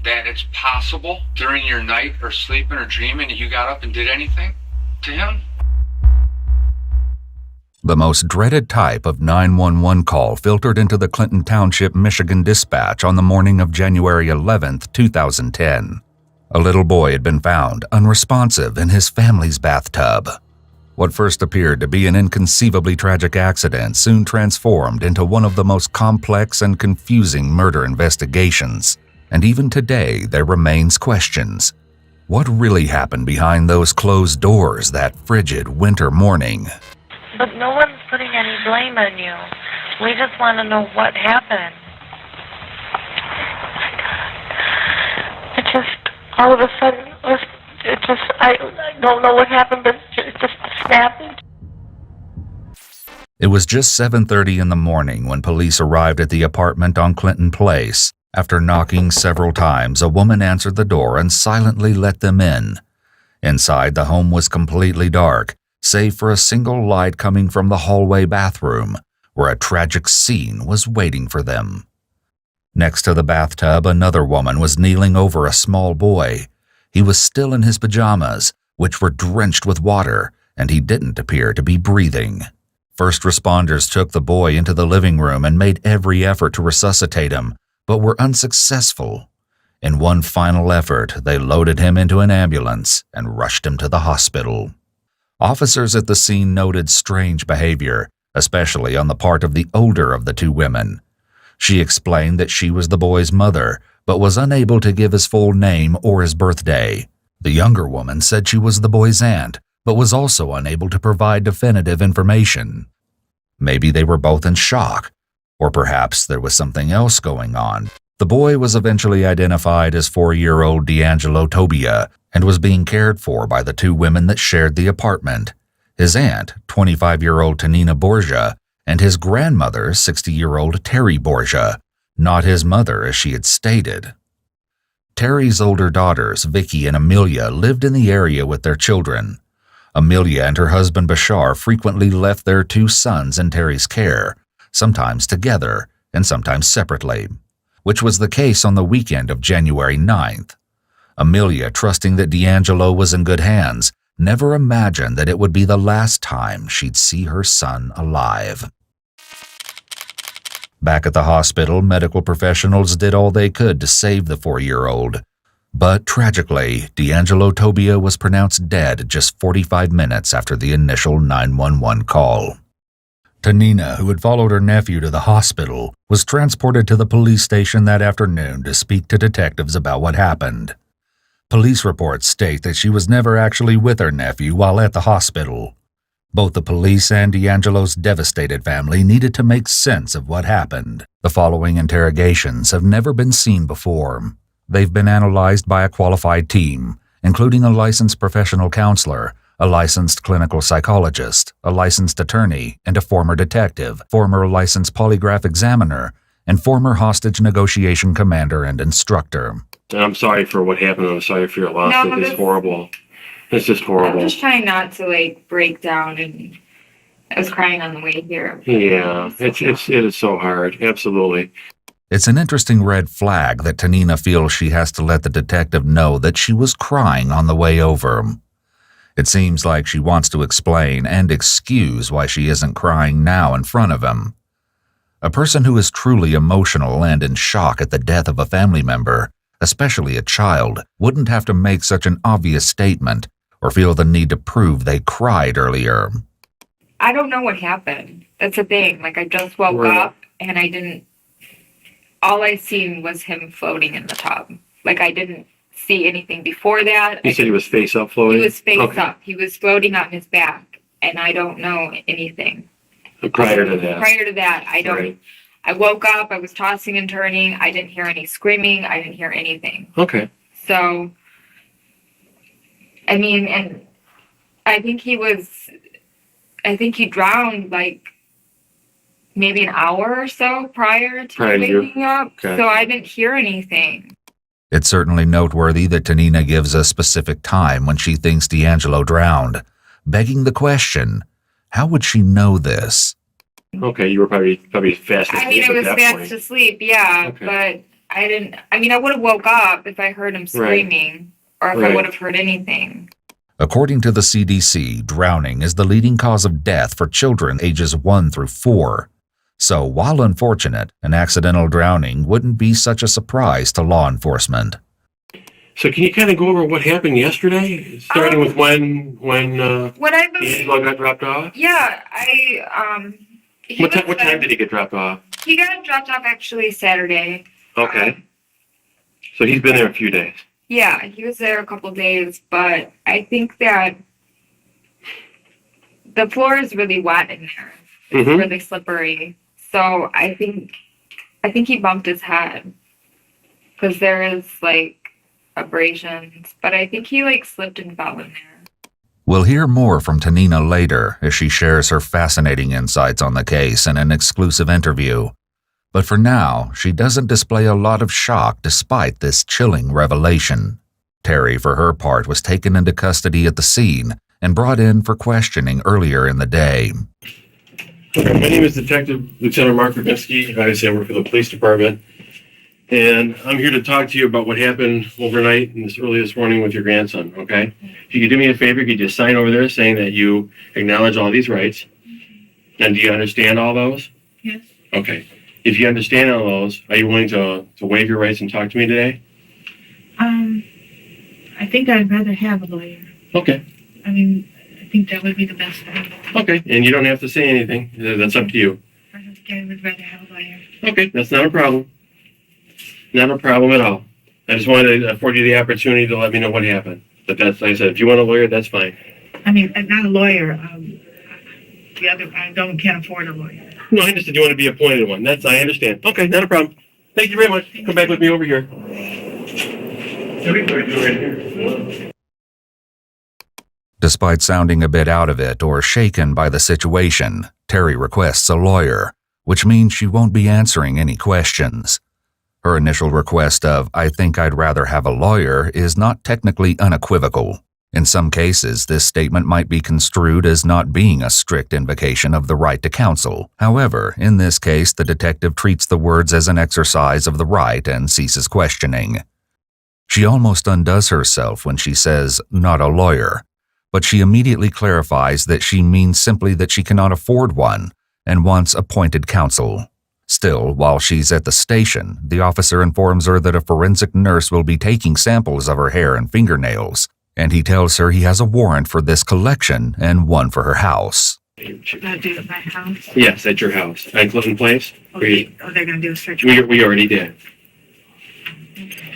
that it's possible during your night or sleeping or dreaming that you got up and did anything to him? The most dreaded type of 911 call filtered into the Clinton Township, Michigan dispatch on the morning of January 11, 2010. A little boy had been found unresponsive in his family's bathtub. What first appeared to be an inconceivably tragic accident soon transformed into one of the most complex and confusing murder investigations. And even today, there remains questions. What really happened behind those closed doors that frigid winter morning? But no one's putting any blame on you. We just want to know what happened. It just, all of a sudden, I don't know what happened, but it just snapped. It was just 7:30 in the morning when police arrived at the apartment on Clinton Place. After knocking several times, a woman answered the door and silently let them in. Inside, the home was completely dark, save for a single light coming from the hallway bathroom, where a tragic scene was waiting for them. Next to the bathtub, another woman was kneeling over a small boy. He was still in his pajamas, which were drenched with water, and he didn't appear to be breathing. First responders took the boy into the living room and made every effort to resuscitate him, but were unsuccessful. In one final effort, they loaded him into an ambulance and rushed him to the hospital. Officers at the scene noted strange behavior, especially on the part of the older of the two women. She explained that she was the boy's mother, but was unable to give his full name or his birthday. The younger woman said she was the boy's aunt, but was also unable to provide definitive information. Maybe they were both in shock, or perhaps there was something else going on. The boy was eventually identified as 4-year-old D'Angelo Tobia and was being cared for by the two women that shared the apartment, his aunt, 25-year-old Terry Borgia, and his grandmother, 60-year-old Terry Borgia, not his mother as she had stated. Terry's older daughters, Vicky and Amelia, lived in the area with their children. Amelia and her husband Bashar frequently left their two sons in Terry's care, sometimes together and sometimes separately, which was the case on the weekend of January 9th. Amelia, trusting that D'Angelo was in good hands, never imagined that it would be the last time she'd see her son alive. Back at the hospital, medical professionals did all they could to save the 4-year-old. But tragically, D'Angelo Tobia was pronounced dead just 45 minutes after the initial 911 call. Tanina, who had followed her nephew to the hospital, was transported to the police station that afternoon to speak to detectives about what happened. Police reports state that she was never actually with her nephew while at the hospital. Both the police and D'Angelo's devastated family needed to make sense of what happened. The following interrogations have never been seen before. They've been analyzed by a qualified team, including a licensed professional counselor, a licensed clinical psychologist, a licensed attorney, and a former detective, former licensed polygraph examiner, and former hostage negotiation commander and instructor. I'm sorry for what happened. I'm sorry for your loss. No, It's horrible. It's just horrible. I'm just trying not to break down, and I was crying on the way here. Yeah, it is so hard. Absolutely. It's an interesting red flag that Tanina feels she has to let the detective know that she was crying on the way over. It seems like she wants to explain and excuse why she isn't crying now in front of him. A person who is truly emotional and in shock at the death of a family member, especially a child, wouldn't have to make such an obvious statement or feel the need to prove they cried earlier. I don't know what happened. That's the thing. I just woke up and all I seen was him floating in the tub. I didn't see anything before that. You said he was face up floating? He was face up. He was floating on his back, and I don't know anything. Prior to that? Prior to that, I don't. Right. I woke up, I was tossing and turning, I didn't hear any screaming, I didn't hear anything. Okay. So, and I think he drowned maybe an hour or so prior to waking up, okay. So I didn't hear anything. It's certainly noteworthy that Tanina gives a specific time when she thinks D'Angelo drowned, begging the question, how would she know this? Okay, you were probably fast asleep. I was fast asleep, yeah, Okay. but I mean, I would have woke up if I heard him screaming or if I Right. would have heard anything. According to the CDC, drowning is the leading cause of death for children ages 1 through 4. So, while unfortunate, an accidental drowning wouldn't be such a surprise to law enforcement. So can you kind of go over what happened yesterday, starting with when What I believe, Angelo got dropped off? yeah, What time did he get dropped off? He got dropped off actually Saturday. Okay. So he's been there a few days. Yeah, he was there a couple days, but I think that the floor is really wet in there. It's Mhm. really slippery. So I think he bumped his head because there is like abrasions, but I think he like slipped and fell in there. We'll hear more from Tanina later as she shares her fascinating insights on the case in an exclusive interview. But for now, she doesn't display a lot of shock despite this chilling revelation. Terry, for her part, was taken into custody at the scene and brought in for questioning earlier in the day. Okay, my name is Detective Lieutenant Mark Rubinski. Obviously, I work for the police department. And I'm here to talk to you about what happened overnight and early this morning with your grandson, okay? If you could do me a favor, could you sign over there saying that you acknowledge all these rights? And do you understand all those? Yes. Okay. If you understand all those, are you willing to waive your rights and talk to me today? I think I'd rather have a lawyer. Okay. I mean, I think that would be the best thing. Okay. And you don't have to say anything. That's up to you. I think I would rather have a lawyer. Okay. That's not a problem. Not a problem at all. I just wanted to afford you the opportunity to let me know what happened. But that's, like I said, if you want a lawyer, that's fine. I mean, I'm not a lawyer. Can't afford a lawyer. No, I understand you want to be appointed one. I understand. Okay, not a problem. Thank you very much. Come back with me over here. Everybody do right here. Despite sounding a bit out of it or shaken by the situation, Terry requests a lawyer, which means she won't be answering any questions. Her initial request of, "I think I'd rather have a lawyer," is not technically unequivocal. In some cases, this statement might be construed as not being a strict invocation of the right to counsel. However, in this case, the detective treats the words as an exercise of the right and ceases questioning. She almost undoes herself when she says, "not a lawyer," but she immediately clarifies that she means simply that she cannot afford one and wants appointed counsel. Still, while she's at the station, the officer informs her that a forensic nurse will be taking samples of her hair and fingernails, and he tells her he has a warrant for this collection and one for her house. I'll do it at my house. Yes, at your house. On Clinton Place? They're going to do a search. We already did.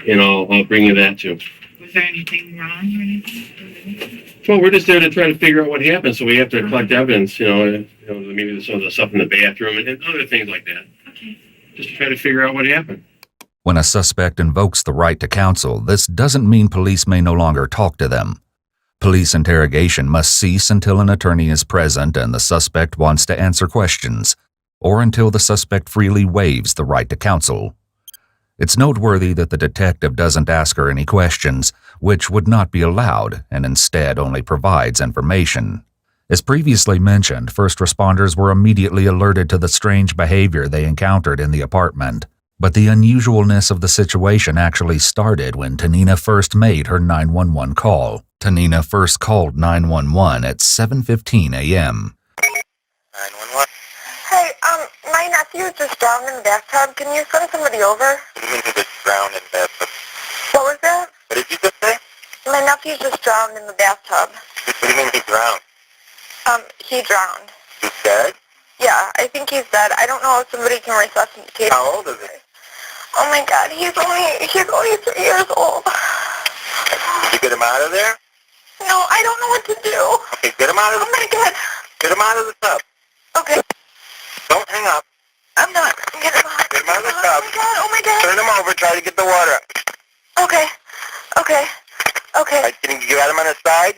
And I'll bring you that too. Was there anything wrong or anything? Well, we're just there to try to figure out what happened, so we have to collect evidence, maybe some of the stuff in the bathroom and other things like that. Okay. Just to try to figure out what happened. When a suspect invokes the right to counsel, this doesn't mean police may no longer talk to them. Police interrogation must cease until an attorney is present and the suspect wants to answer questions, or until the suspect freely waives the right to counsel. It's noteworthy that the detective doesn't ask her any questions, which would not be allowed, and instead only provides information. As previously mentioned, first responders were immediately alerted to the strange behavior they encountered in the apartment. But the unusualness of the situation actually started when Tanina first made her 911 call. Tanina first called 911 at 7:15 a.m. 911. Hey, my nephew just drowned in the bathtub. Can you send somebody over? What do you mean he just drowned in the bathtub? What was that? What did you just say? My nephew just drowned in the bathtub. What do you mean he drowned? He drowned. He's dead? Yeah, I think he's dead. I don't know if somebody can resuscitate him. How old is he? Oh my God, he's only 3 years old. Did you get him out of there? No, I don't know what to do. Okay, get him out of Oh my God. Get him out of the tub. Okay, Don't hang up. I'm not. Get him out. Get him out of the tub. Oh my God. Turn him over. Try to get the water up. Okay. Can you get him on his side?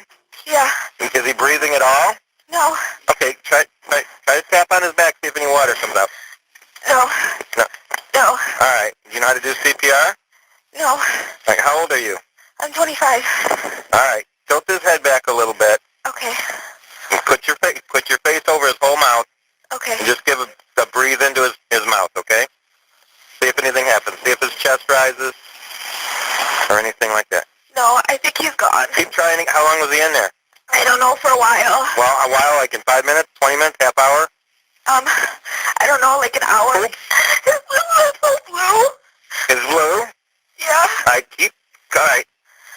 Yeah. Is he breathing at all? No. Okay, try to tap on his back, see if any water comes up. No. No. No. All right. Do you know how to do CPR? No. All right, how old are you? I'm 25. All right. Tilt his head back a little bit. Okay. And put your face over his whole mouth. Okay. And just give a breathe into his mouth, okay? See if anything happens. See if his chest rises or anything like that? No, I think he's gone. Keep trying. How long was he in there? I don't know, for a while. Well, a while, like in 5 minutes, 20 minutes, half hour? I don't know, like an hour. His lips are so blue. His blue? Yeah. All right.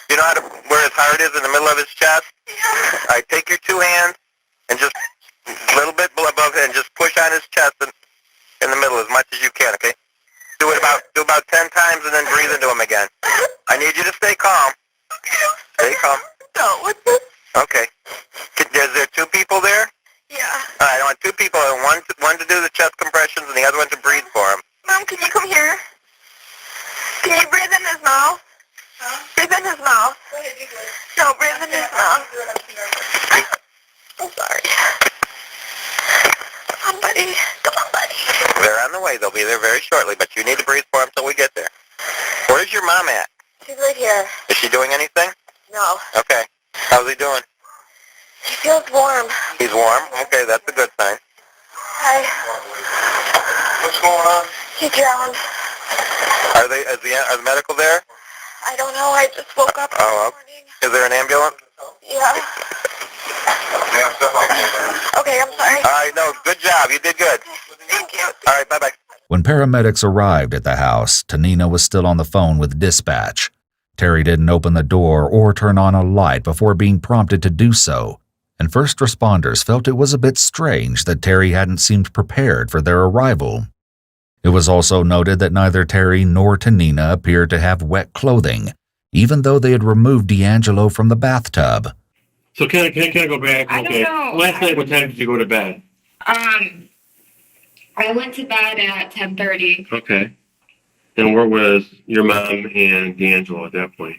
You know how to, where his heart is in the middle of his chest? Yeah. All right, take your 2 hands and just a little bit above it and just push on his chest and in the middle as much as you can, okay? Do about 10 times and then breathe into him again. I need you to stay calm. Okay. Stay calm. No, what's this? Okay. Is there 2 people there? Yeah. All right, I want 2 people, and one to do the chest compressions and the other one to breathe for him. Mom, can you come here? Can you breathe in his mouth? Huh? Breathe in his mouth. No, breathe in his mouth. I'm sorry. Come on, buddy. Come on, buddy. They're on the way. They'll be there very shortly, but you need to breathe for him till we get there. Where's your mom at? She's right here. Is she doing anything? No. Okay. How's he doing? He feels warm. He's warm? Okay, that's a good sign. Hi. What's going on? He drowned. Are the medical there? I don't know. I just woke up this morning. Is there an ambulance? Yeah. Okay, I'm sorry. All right, no, good job. You did good. Thank you. All right, bye-bye. When paramedics arrived at the house, Tanina was still on the phone with dispatch. Terry didn't open the door or turn on a light before being prompted to do so, and first responders felt it was a bit strange that Terry hadn't seemed prepared for their arrival. It was also noted that neither Terry nor Tanina appeared to have wet clothing, even though they had removed D'Angelo from the bathtub. So can I go back? I don't know. Last night, what time did you go to bed? I went to bed at 10:30. Okay. And where was your mom and D'Angelo at that point?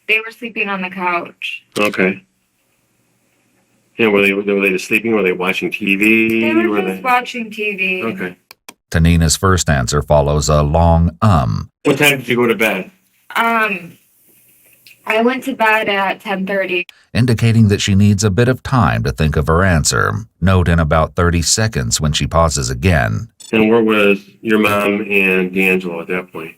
They were sleeping on the couch. Okay. And were they just sleeping? Were they watching TV? They were just watching TV. Okay. Tanina's first answer follows a long What time did you go to bed? I went to bed at 10:30. indicating that she needs a bit of time to think of her answer. Note in about 30 seconds when she pauses again. And where was your mom and D'Angelo at that point?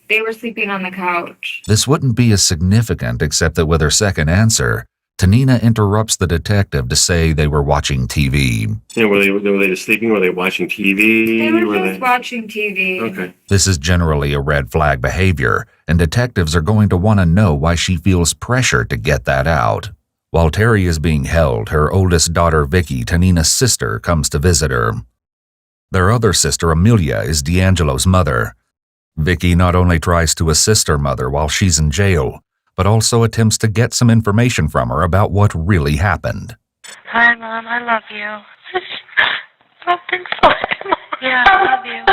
They were sleeping on the couch. This wouldn't be as significant except that with her second answer, Tanina interrupts the detective to say they were watching TV. And were they just sleeping? Were they watching TV? They were just watching TV. Okay. This is generally a red flag behavior, and detectives are going to want to know why she feels pressure to get that out. While Terry is being held, her oldest daughter Vicky, Tanina's sister, comes to visit her. Their other sister, Amelia, is D'Angelo's mother. Vicky not only tries to assist her mother while she's in jail, but also attempts to get some information from her about what really happened. Hi, Mom. I love you. I don't think so anymore. Yeah, I love you.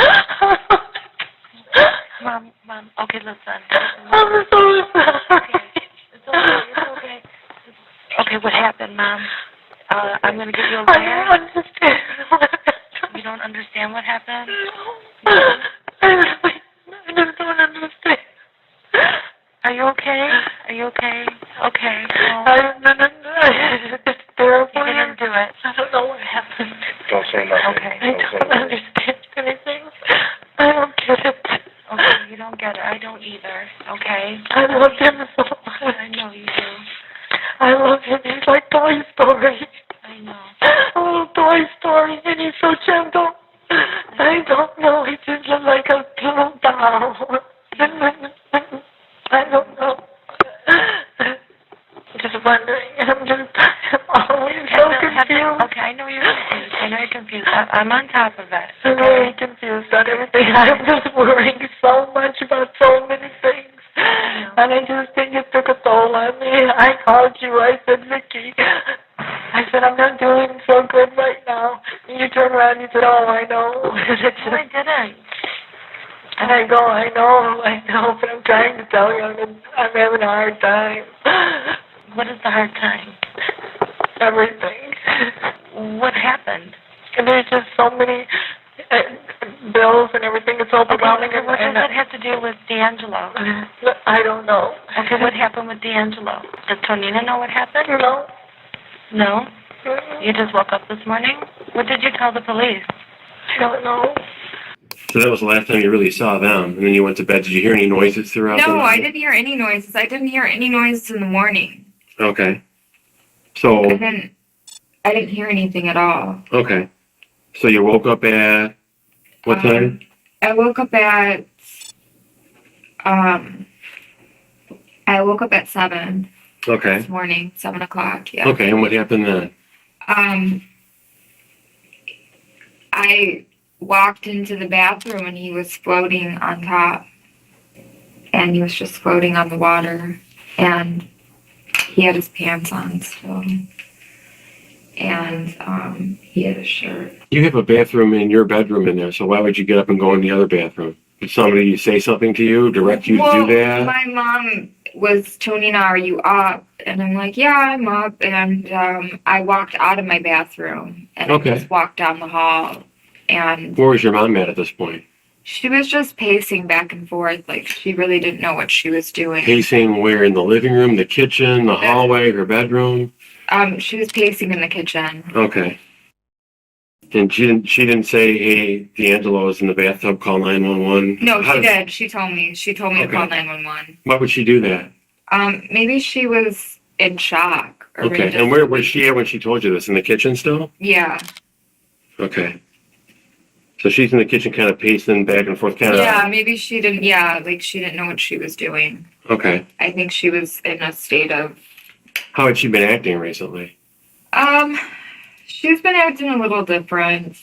Mom, okay, listen. I'm so sorry. It's okay. Okay, what happened, Mom? I'm going to give you a lawyer. I don't understand. You don't understand what happened? No. I just don't understand. Are you okay? Are you okay? Okay. It's terrible. You didn't do it. I don't know what happened. Don't say nothing. Okay. I don't understand anything. I don't get it. Okay, you don't get it. I don't either. Okay? I love him so much. I know you do. I love him. He's like Toy Story. I know. A little Toy Story, and he's so gentle. I don't know. He just looks like a little doll. I don't know. Just wondering. I'm always so confused. Okay, I know you're confused. I know you're confused. I'm on top of it. I'm very confused on everything. I'm just worrying so much about so many things. And I just think it took a toll on me. I called you. I said, Vicky, I said, I'm not doing so good right now. And you turned around and you said, oh, I know. I didn't. And I go, I know, but I'm trying to tell you I'm having a hard time. What is the hard time? Everything. What happened? And there's just so many bills and everything. It's overwhelming. Okay, what does that have to do with D'Angelo? I don't know. Okay, what happened with D'Angelo? Does Tonina know what happened? No. No? You just woke up this morning? What did you tell the police? I don't know. So that was the last time you really saw them, and then you went to bed. Did you hear any noises throughout the No, night? I didn't hear any noises. I didn't hear any noises in the morning. Okay. So, I didn't hear anything at all. okay. So you woke up at what time? I woke up at 7 Okay. this morning, 7 o'clock. Yeah. Okay, and what happened then? I walked into the bathroom and he was floating on top. And he was just floating on the water. And he had his pants on still. And he had a shirt. You have a bathroom in your bedroom in there, so why would you get up and go in the other bathroom? Did somebody say something to you, direct you to do that? My mom was, Tonina, are you up? And I'm like, yeah, I'm up. And I walked out of my bathroom and I just walked down the hall. And Where was your mom at this point? she was just pacing back and forth, like she really didn't know what she was doing. Pacing where? In the living room, the kitchen, the hallway, her bedroom? She was pacing in the kitchen. Okay. And she didn't say, hey, D'Angelo's in the bathtub, call 911? No, she did. She told me to call 911. Why would she do that? Maybe she was in shock. Or Okay, and where was she at when she told you this? In the kitchen still? Yeah. Okay. So she's in the kitchen kind of pacing back and forth, kind of... Yeah, maybe she didn't, like she didn't know what she was doing. Okay. I think she was in a state of... How had she been acting recently? She's been acting a little different.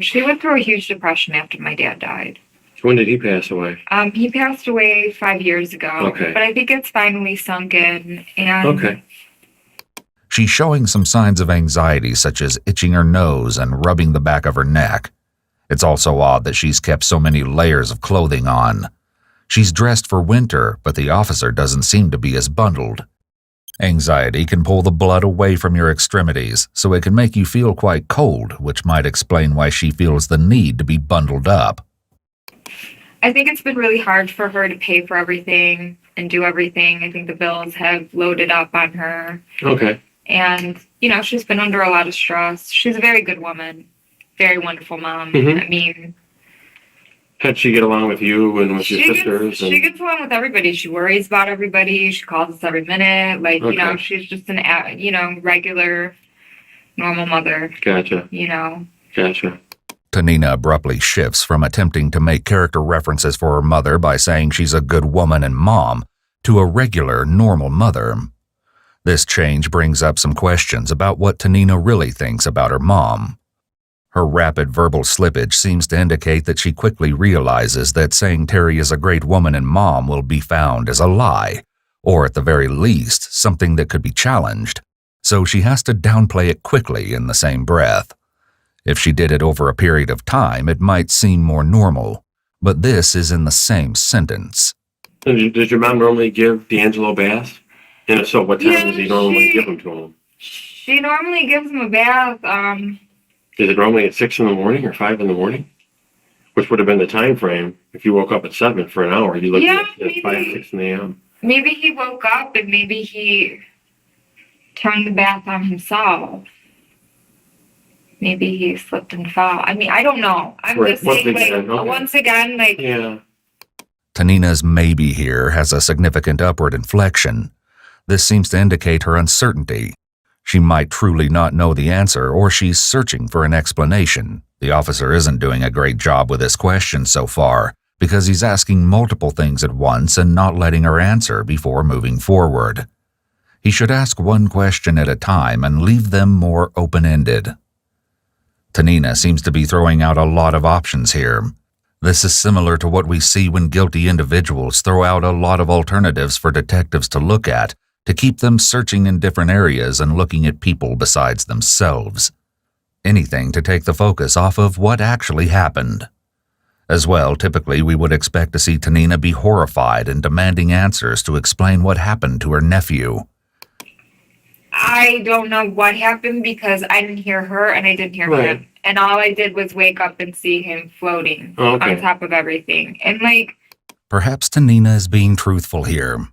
She went through a huge depression after my dad died. When did he pass away? He passed away 5 years ago. Okay. But I think it's finally sunk in. And Okay. She's showing some signs of anxiety, such as itching her nose and rubbing the back of her neck. It's also odd that she's kept so many layers of clothing on. She's dressed for winter, but the officer doesn't seem to be as bundled. Anxiety can pull the blood away from your extremities, so it can make you feel quite cold, which might explain why she feels the need to be bundled up. I think it's been really hard for her to pay for everything and do everything. I think the bills have loaded up on her. Okay. And, she's been under a lot of stress. She's a very good woman. Very wonderful mom. Mhm. I mean... How'd she get along with you and with your sisters? She gets along with everybody. She worries about everybody. She calls us every minute. Like, Okay. she's just an, regular, normal mother. Gotcha. Gotcha. Tonina abruptly shifts from attempting to make character references for her mother by saying she's a good woman and mom to a regular, normal mother. This change brings up some questions about what Tonina really thinks about her mom. Her rapid verbal slippage seems to indicate that she quickly realizes that saying Terry is a great woman and mom will be found as a lie, or at the very least, something that could be challenged, so she has to downplay it quickly in the same breath. If she did it over a period of time, it might seem more normal, but this is in the same sentence. Does your mom normally give D'Angelo baths? And if so, what time does he normally give them to him? She normally gives him a bath. Is it normally at 6 in the morning or 5 in the morning? Which would have been the time frame. If you woke up at 7 for an hour, you look at 5, 6 in the a.m. Maybe he woke up and maybe he turned the bath on himself. Maybe he slipped and fell. I mean, I don't know. I'm Right. just saying, Once again, okay. Yeah. Tonina's maybe here has a significant upward inflection. This seems to indicate her uncertainty. She might truly not know the answer, or she's searching for an explanation. The officer isn't doing a great job with his question so far, because he's asking multiple things at once and not letting her answer before moving forward. He should ask one question at a time and leave them more open-ended. Tonina seems to be throwing out a lot of options here. This is similar to what we see when guilty individuals throw out a lot of alternatives for detectives to look at, to keep them searching in different areas and looking at people besides themselves. Anything to take the focus off of what actually happened. As well, typically we would expect to see Tonina be horrified and demanding answers to explain what happened to her nephew. I don't know what happened because I didn't hear her and I didn't hear Right. him. And all I did was wake up and see him floating Okay. on top of everything. And Perhaps Tonina is being truthful here.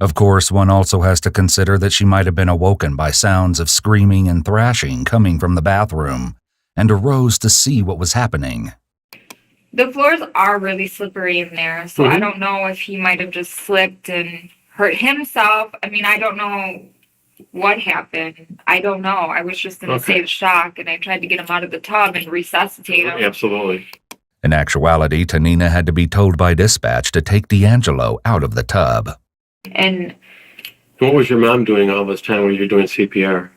Of course, one also has to consider that she might have been awoken by sounds of screaming and thrashing coming from the bathroom, and arose to see what was happening. The floors are really slippery in there, so I Mhm. don't know if he might have just slipped and hurt himself. I mean, I don't know what happened. I don't know. I was just in a Okay. state of shock, and I tried to get him out of the tub and resuscitate him. Absolutely. In actuality, Tanina had to be told by dispatch to take D'Angelo out of the tub. And What was your mom doing all this time when you were doing CPR?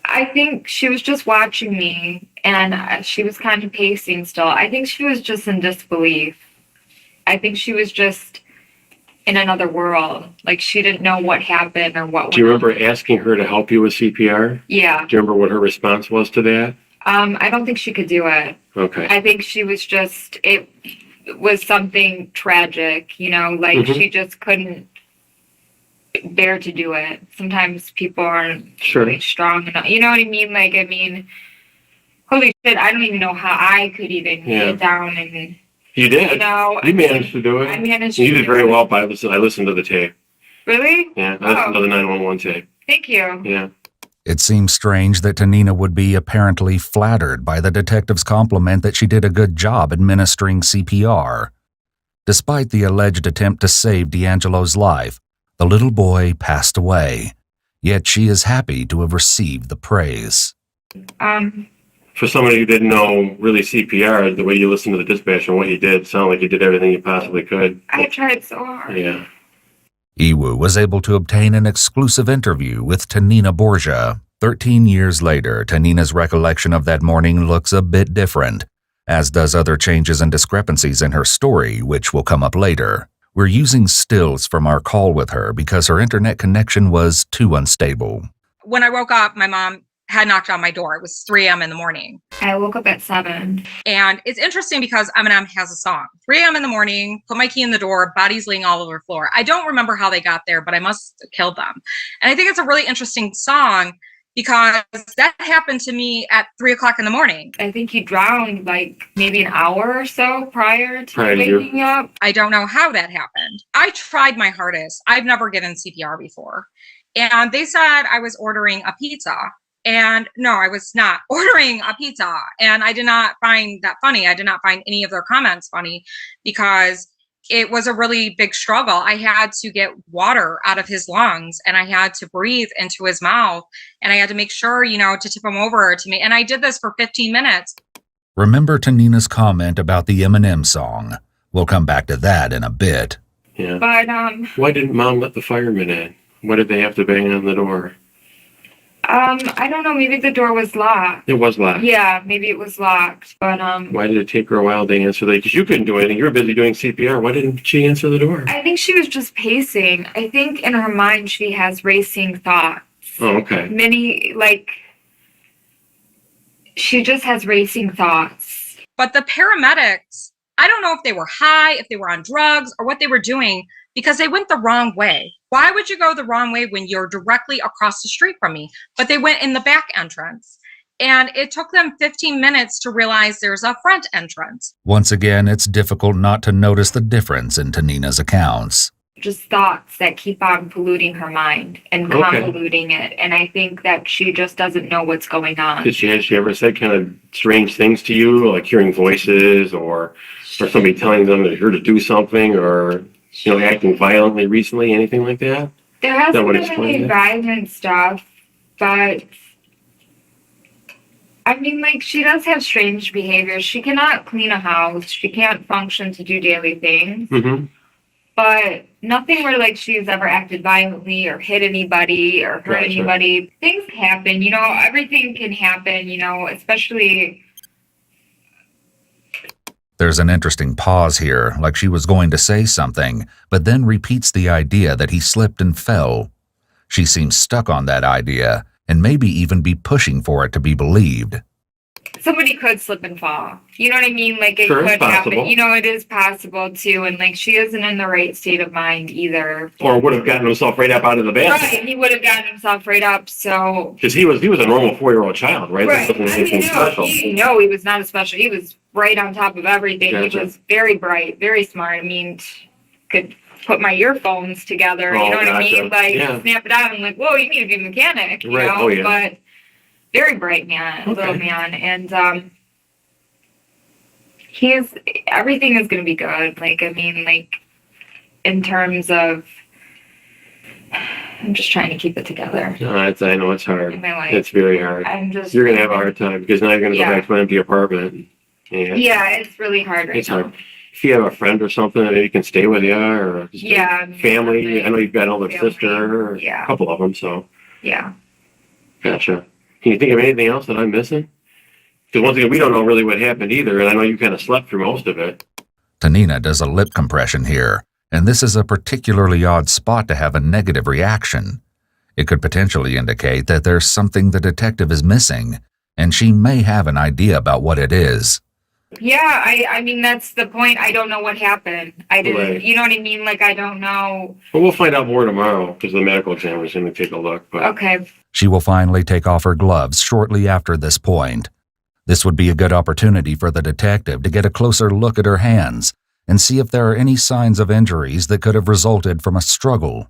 I think she was just watching me, and she was kind of pacing still. I think she was just in disbelief. I think she was just in another world. Like, she didn't know what happened or what Do you went on. remember asking her to help you with CPR? Yeah. Do you remember what her response was to that? I don't think she could do it. Okay. I think she was just, it was something tragic, you know, like Mhm. she just couldn't bear to do it. Sometimes people aren't Sure. really strong enough. You know what I mean? Like, I mean, holy shit, I don't even know how I could even Yeah. get down and, You did. you know. You managed to do it. I managed You to did do very it. well. I listened to the tape. Really? Yeah, I listened to the 911 tape. Thank you. Yeah. It seems strange that Tanina would be apparently flattered by the detective's compliment that she did a good job administering CPR. Despite the alleged attempt to save D'Angelo's life, the little boy passed away. Yet she is happy to have received the praise. For somebody who didn't know really CPR, the way you listened to the dispatch and what you did, sounded like you did everything you possibly could. I tried so hard. Yeah. Iwu was able to obtain an exclusive interview with Terry Borgia. 13 years later, Tanina's recollection of that morning looks a bit different, as does other changes and discrepancies in her story, which will come up later. We're using stills from our call with her because her internet connection was too unstable. When I woke up, my mom had knocked on my door. It was 3 a.m. in the morning. I woke up at 7. And it's interesting because Eminem has a song. 3 a.m. in the morning, put my key in the door, bodies laying all over the floor. I don't remember how they got there, but I must have killed them. And I think it's a really interesting song because that happened to me at 3 o'clock in the morning. I think he drowned like maybe an hour or so prior to Prior to you. waking up. I don't know how that happened. I tried my hardest. I've never given CPR before. And they said I was ordering a pizza. And no, I was not ordering a pizza. And I did not find that funny. I did not find any of their comments funny because it was a really big struggle. I had to get water out of his lungs and I had to breathe into his mouth and I had to make sure, you know, to tip him over to me. And I did this for 15 minutes. Remember Tanina's comment about the Eminem song? We'll come back to that in a bit. Yeah. But Why didn't Mom let the firemen in? Why did they have to bang on the door? I don't know, maybe the door was locked. It was locked. Yeah, maybe it was locked. But Why did it take her a while to answer that? Because you couldn't do anything. You were busy doing CPR. Why didn't she answer the door? I think she was just pacing. I think in her mind she has racing thoughts. Oh, okay. She just has racing thoughts. But the paramedics, I don't know if they were high, if they were on drugs, or what they were doing, because they went the wrong way. Why would you go the wrong way when you're directly across the street from me? But they went in the back entrance. And it took them 15 minutes to realize there's a front entrance. Once again, it's difficult not to notice the difference in Tanina's accounts. Just thoughts that keep on polluting her mind and Okay. convoluting it. And I think that she just doesn't know what's going on. Has she ever said kind of strange things to you, like hearing voices or somebody telling them they're here to do something or, you know, acting violently recently, anything like that? There That hasn't would been explain any it. violent stuff, but I mean, like, she does have strange behavior. She cannot clean a house. She can't function to do daily things. Mm-hmm. But nothing where, like, she's ever acted violently or hit anybody or hurt Gotcha. anybody. Things happen, you know, everything can happen, you know, especially. There's an interesting pause here, like she was going to say something, but then repeats the idea that he slipped and fell. She seems stuck on that idea, and maybe even be pushing for it to be believed. Somebody could slip and fall. You know what I mean? Like, it Sure, it's could happen. possible. You know, it is possible too. And, like, she isn't in the right state of mind either. Or would have gotten himself right up out of the bathroom. Right, he would have gotten himself right up. So, Because he was a normal 4-year-old child, right? right. That wasn't I anything mean, special. no, he was not a special. He was right on top of everything. Gotcha. He was very bright, very smart. I mean, could put my earphones together. Oh, You know what I gotcha. mean? Like, Yeah. snap it out and like, whoa, you need to be a mechanic. You Right. know? Oh, yeah. But very bright man, Okay. little man, and everything is gonna be good. Like, I mean, like, in terms of, I'm just trying to keep it together No, I know it's hard. in my life. It's very hard. I'm just. You're gonna have a hard time because now you're gonna go Yeah. back to an empty apartment. And Yeah, it's really hard right it's now. hard. If you have a friend or something that maybe can stay with you, or just Yeah. family. I know you've got an older Family. sister, or Yeah. a couple of them. So Yeah. gotcha. Can you think of anything else that I'm missing? Because once again, we don't know really what happened either, and I know you kind of slept through most of it. Tanina does a lip compression here, and this is a particularly odd spot to have a negative reaction. It could potentially indicate that there's something the detective is missing, and she may have an idea about what it is. Yeah, I mean, that's the point. I don't know what happened. I didn't, Right. you know what I mean? Like, I don't know. But we'll find out more tomorrow because the medical examiner's going to take a look. But Okay. She will finally take off her gloves shortly after this point. This would be a good opportunity for the detective to get a closer look at her hands and see if there are any signs of injuries that could have resulted from a struggle.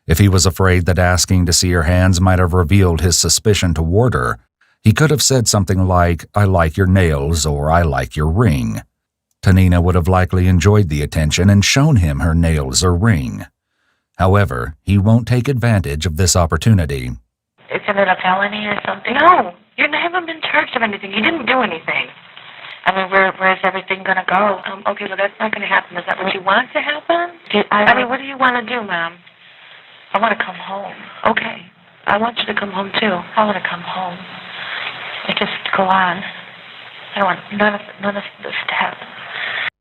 If he was afraid that asking to see her hands might have revealed his suspicion toward her, he could have said something like, "I like your nails," or "I like your ring." Tanina would have likely enjoyed the attention and shown him her nails or ring. However, he won't take advantage of this opportunity. Isn't it a felony or something? No, you haven't been charged of anything. You didn't do anything. I mean, where's everything gonna go? Okay, well, that's not gonna happen. Is that what you want to happen? I mean, what do you want to do, Mom? I want to come home. Okay, I want you to come home too. I want to come home. And just go on. I don't want none of this to happen.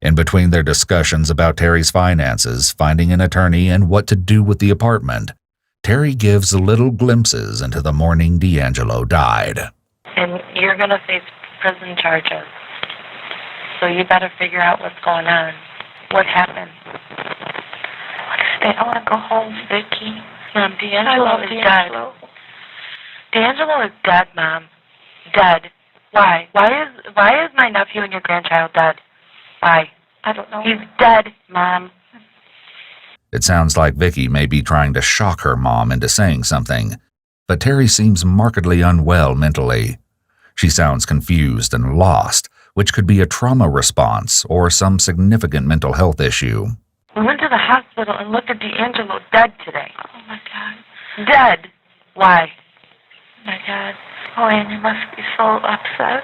In between their discussions about Terry's finances, finding an attorney, and what to do with the apartment, Terry gives little glimpses into the morning D'Angelo died. And you're gonna face prison charges. So you better figure out what's going on. What happened? I want to go home, Vicky. Mom, D'Angelo is dead. D'Angelo is dead, Mom. Dead. Why? Why is my nephew and your grandchild dead? Why? I don't know. He's dead, Mom. It sounds like Vicky may be trying to shock her mom into saying something, but Terry seems markedly unwell mentally. She sounds confused and lost, which could be a trauma response or some significant mental health issue. We went to the hospital and looked at D'Angelo dead today. Oh, my God. Dead. Why? Oh, my God. Oh, Annie must be so upset.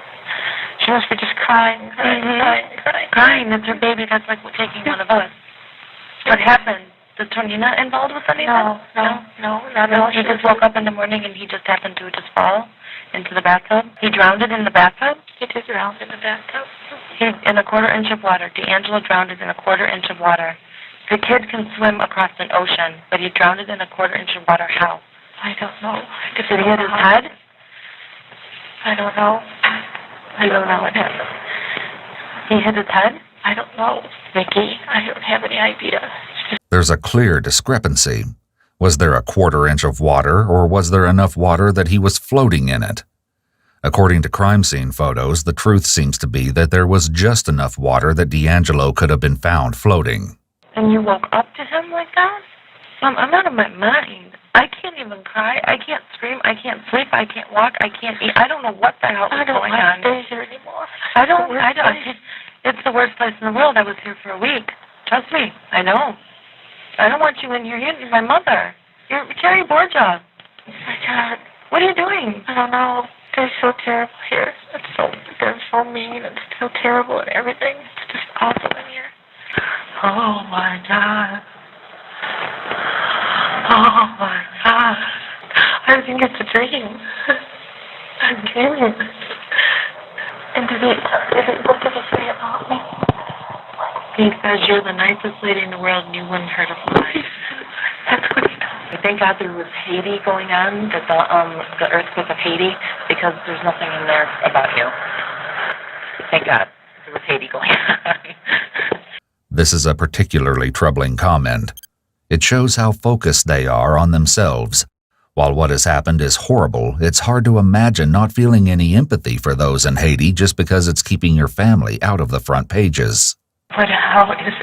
She must be just crying. Crying. That's her baby. That's like taking one of us. What happened? Was Tonina involved with anything? No, not at all. He just woke up in the morning and he just happened to just fall into the bathtub. He drowned in the bathtub? He did drown in the bathtub. In a 1/4 inch of water. D'Angelo drowned in a 1/4 inch of water. The kid can swim across an ocean, but he drowned in a 1/4 inch of water. How? I don't know. Did he hit his head? I don't know. I don't know what happened. He hit his head? I don't know. Vicky, I don't have any idea. There's a clear discrepancy. Was there a 1/4 inch of water, or was there enough water that he was floating in it? According to crime scene photos, the truth seems to be that there was just enough water that D'Angelo could have been found floating. And you woke up to him like that? Mom, I'm out of my mind. I can't even cry. I can't scream. I can't sleep. I can't walk. I can't eat. I don't know what the hell is going on. I don't stay here anymore. I don't. It's the worst place in the world. I was here for a week. Trust me. I know. I don't want you in here. You're my mother. You're Terry Borgia. Oh, my God. What are you doing? I don't know. They're so terrible here. They're so mean and so terrible and everything. It's just awful in here. Oh, my God. Oh, my God. I think it's a dream. I'm dreaming. And what did he say about me? He says you're the nicest lady in the world and you wouldn't hurt a fly. That's what he does. Thank God there was Haiti going on, the earthquake of Haiti, because there's nothing in there about you. Thank God there was Haiti going on. This is a particularly troubling comment. It shows how focused they are on themselves. While what has happened is horrible, it's hard to imagine not feeling any empathy for those in Haiti just because it's keeping your family out of the front pages. But how is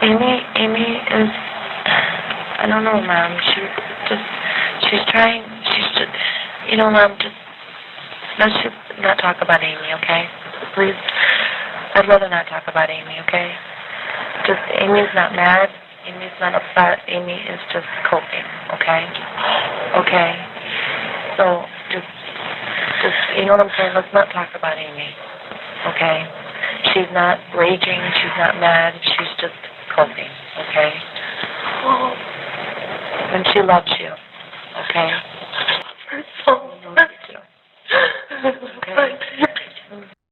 Amy? Amy is, I don't know, Mom. She's trying, Mom, let's just not talk about Amy, okay? please. I'd rather not talk about Amy, okay? Just, Amy's not mad. Amy's not upset. Amy is just coping, okay? Okay? So, just, you know what I'm saying? Let's not talk about Amy, okay? She's not raging. She's not mad. She's just coping, okay? And she loves you, okay?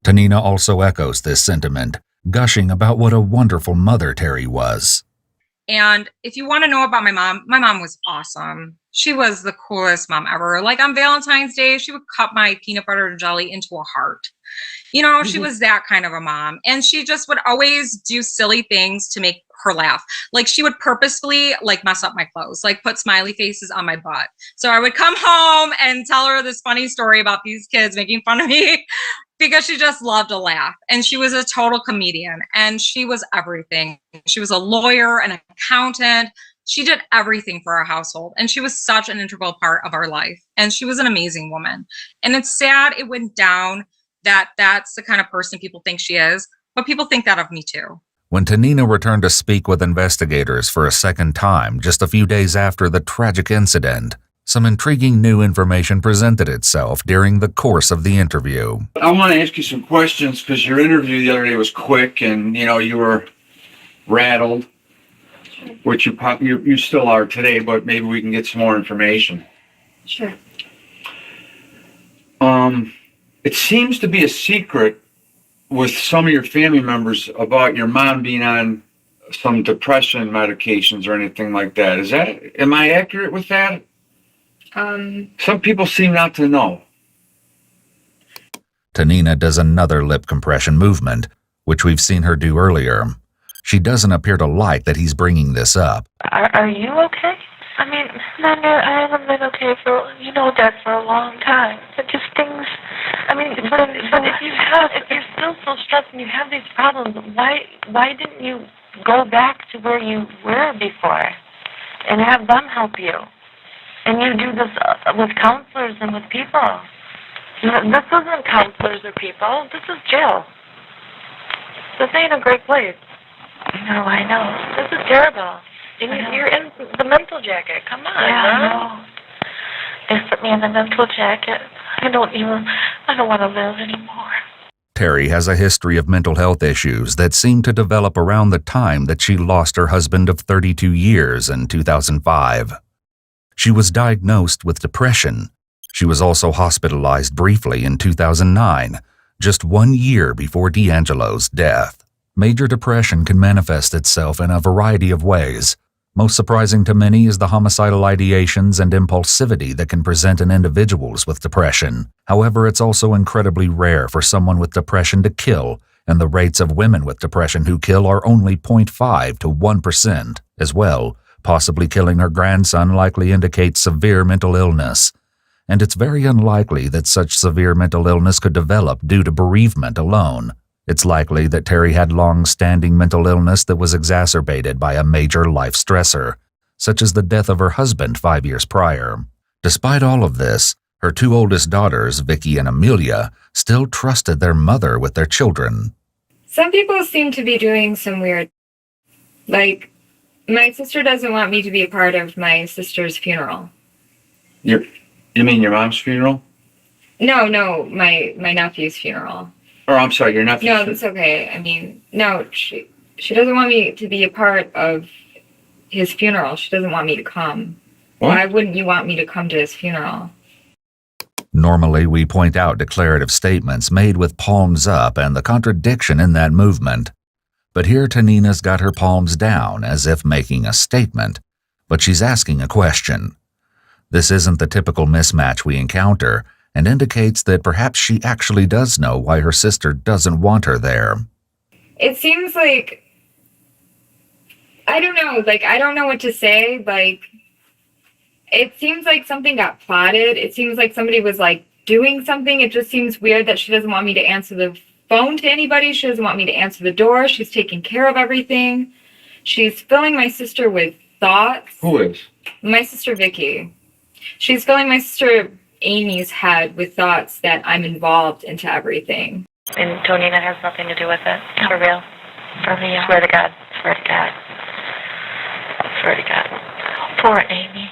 Tanina also echoes this sentiment, gushing about what a wonderful mother Terry was. And if you want to know about my mom was awesome. She was the coolest mom ever. Like on Valentine's Day, she would cut my peanut butter and jelly into a heart. You know, she was that kind of a mom. And she just would always do silly things to make her laugh. Like she would purposefully like mess up my clothes, like put smiley faces on my butt. So I would come home and tell her this funny story about these kids making fun of me because she just loved to laugh. And she was a total comedian and she was everything. She was a lawyer, an accountant. She did everything for our household. And she was such an integral part of our life. And she was an amazing woman. And it's sad it went down that that's the kind of person people think she is. But people think that of me too. When Tanina returned to speak with investigators for a second time just a few days after the tragic incident, some intriguing new information presented itself during the course of the interview. I want to ask you some questions because your interview the other day was quick and, you know, you were rattled, which you still are today, but maybe we can get some more information. Sure. It seems to be a secret with some of your family members about your mom being on some depression medications or anything like that. Am I accurate with that? Some people seem not to know. Tanina does another lip compression movement, which we've seen her do earlier. She doesn't appear to like that he's bringing this up. Are you okay? I mean, Nana, I haven't been okay for a long time. But just things. I mean, but if you're still so stressed and you have these problems, why didn't you go back to where you were before and have them help you? And you do this with counselors and with people. This isn't counselors or people. This is jail. This ain't a great place. I know. This is terrible. You're in the mental jacket. Come on, girl. They put me in the mental jacket. I don't want to live anymore. Terry has a history of mental health issues that seemed to develop around the time that she lost her husband of 32 years in 2005. She was diagnosed with depression. She was also hospitalized briefly in 2009, just 1 year before D'Angelo's death. Major depression can manifest itself in a variety of ways. Most surprising to many is the homicidal ideations and impulsivity that can present in individuals with depression. However, it's also incredibly rare for someone with depression to kill, and the rates of women with depression who kill are only 0.5 to 1%. As well, possibly killing her grandson likely indicates severe mental illness. And it's very unlikely that such severe mental illness could develop due to bereavement alone. It's likely that Terry had long-standing mental illness that was exacerbated by a major life stressor, such as the death of her husband 5 years prior. Despite all of this, her two oldest daughters, Vicky and Amelia, still trusted their mother with their children. Some people seem to be doing some weird, like, my sister doesn't want me to be a part of my sister's funeral. You mean your mom's funeral? No, my nephew's funeral. Or I'm sorry, your nephew's No, that's okay. I mean, no, she doesn't want me to be a part of his funeral. She doesn't want me to come. What? Why wouldn't you want me to come to his funeral? Normally, we point out declarative statements made with palms up and the contradiction in that movement. But here Tanina's got her palms down as if making a statement, but she's asking a question. This isn't the typical mismatch we encounter, and indicates that perhaps she actually does know why her sister doesn't want her there. It seems like, I don't know what to say. Like, it seems like something got plotted. It seems like somebody was like doing something. It just seems weird that she doesn't want me to answer the phone to anybody. She doesn't want me to answer the door. She's taking care of everything. She's filling my sister with thoughts. Who is? My sister Vicky. She's filling my sister Amy's head with thoughts that I'm involved into everything. And Tonina has nothing to do with it? For real? For real. Swear to God. Swear to God. Swear to God. Poor Amy.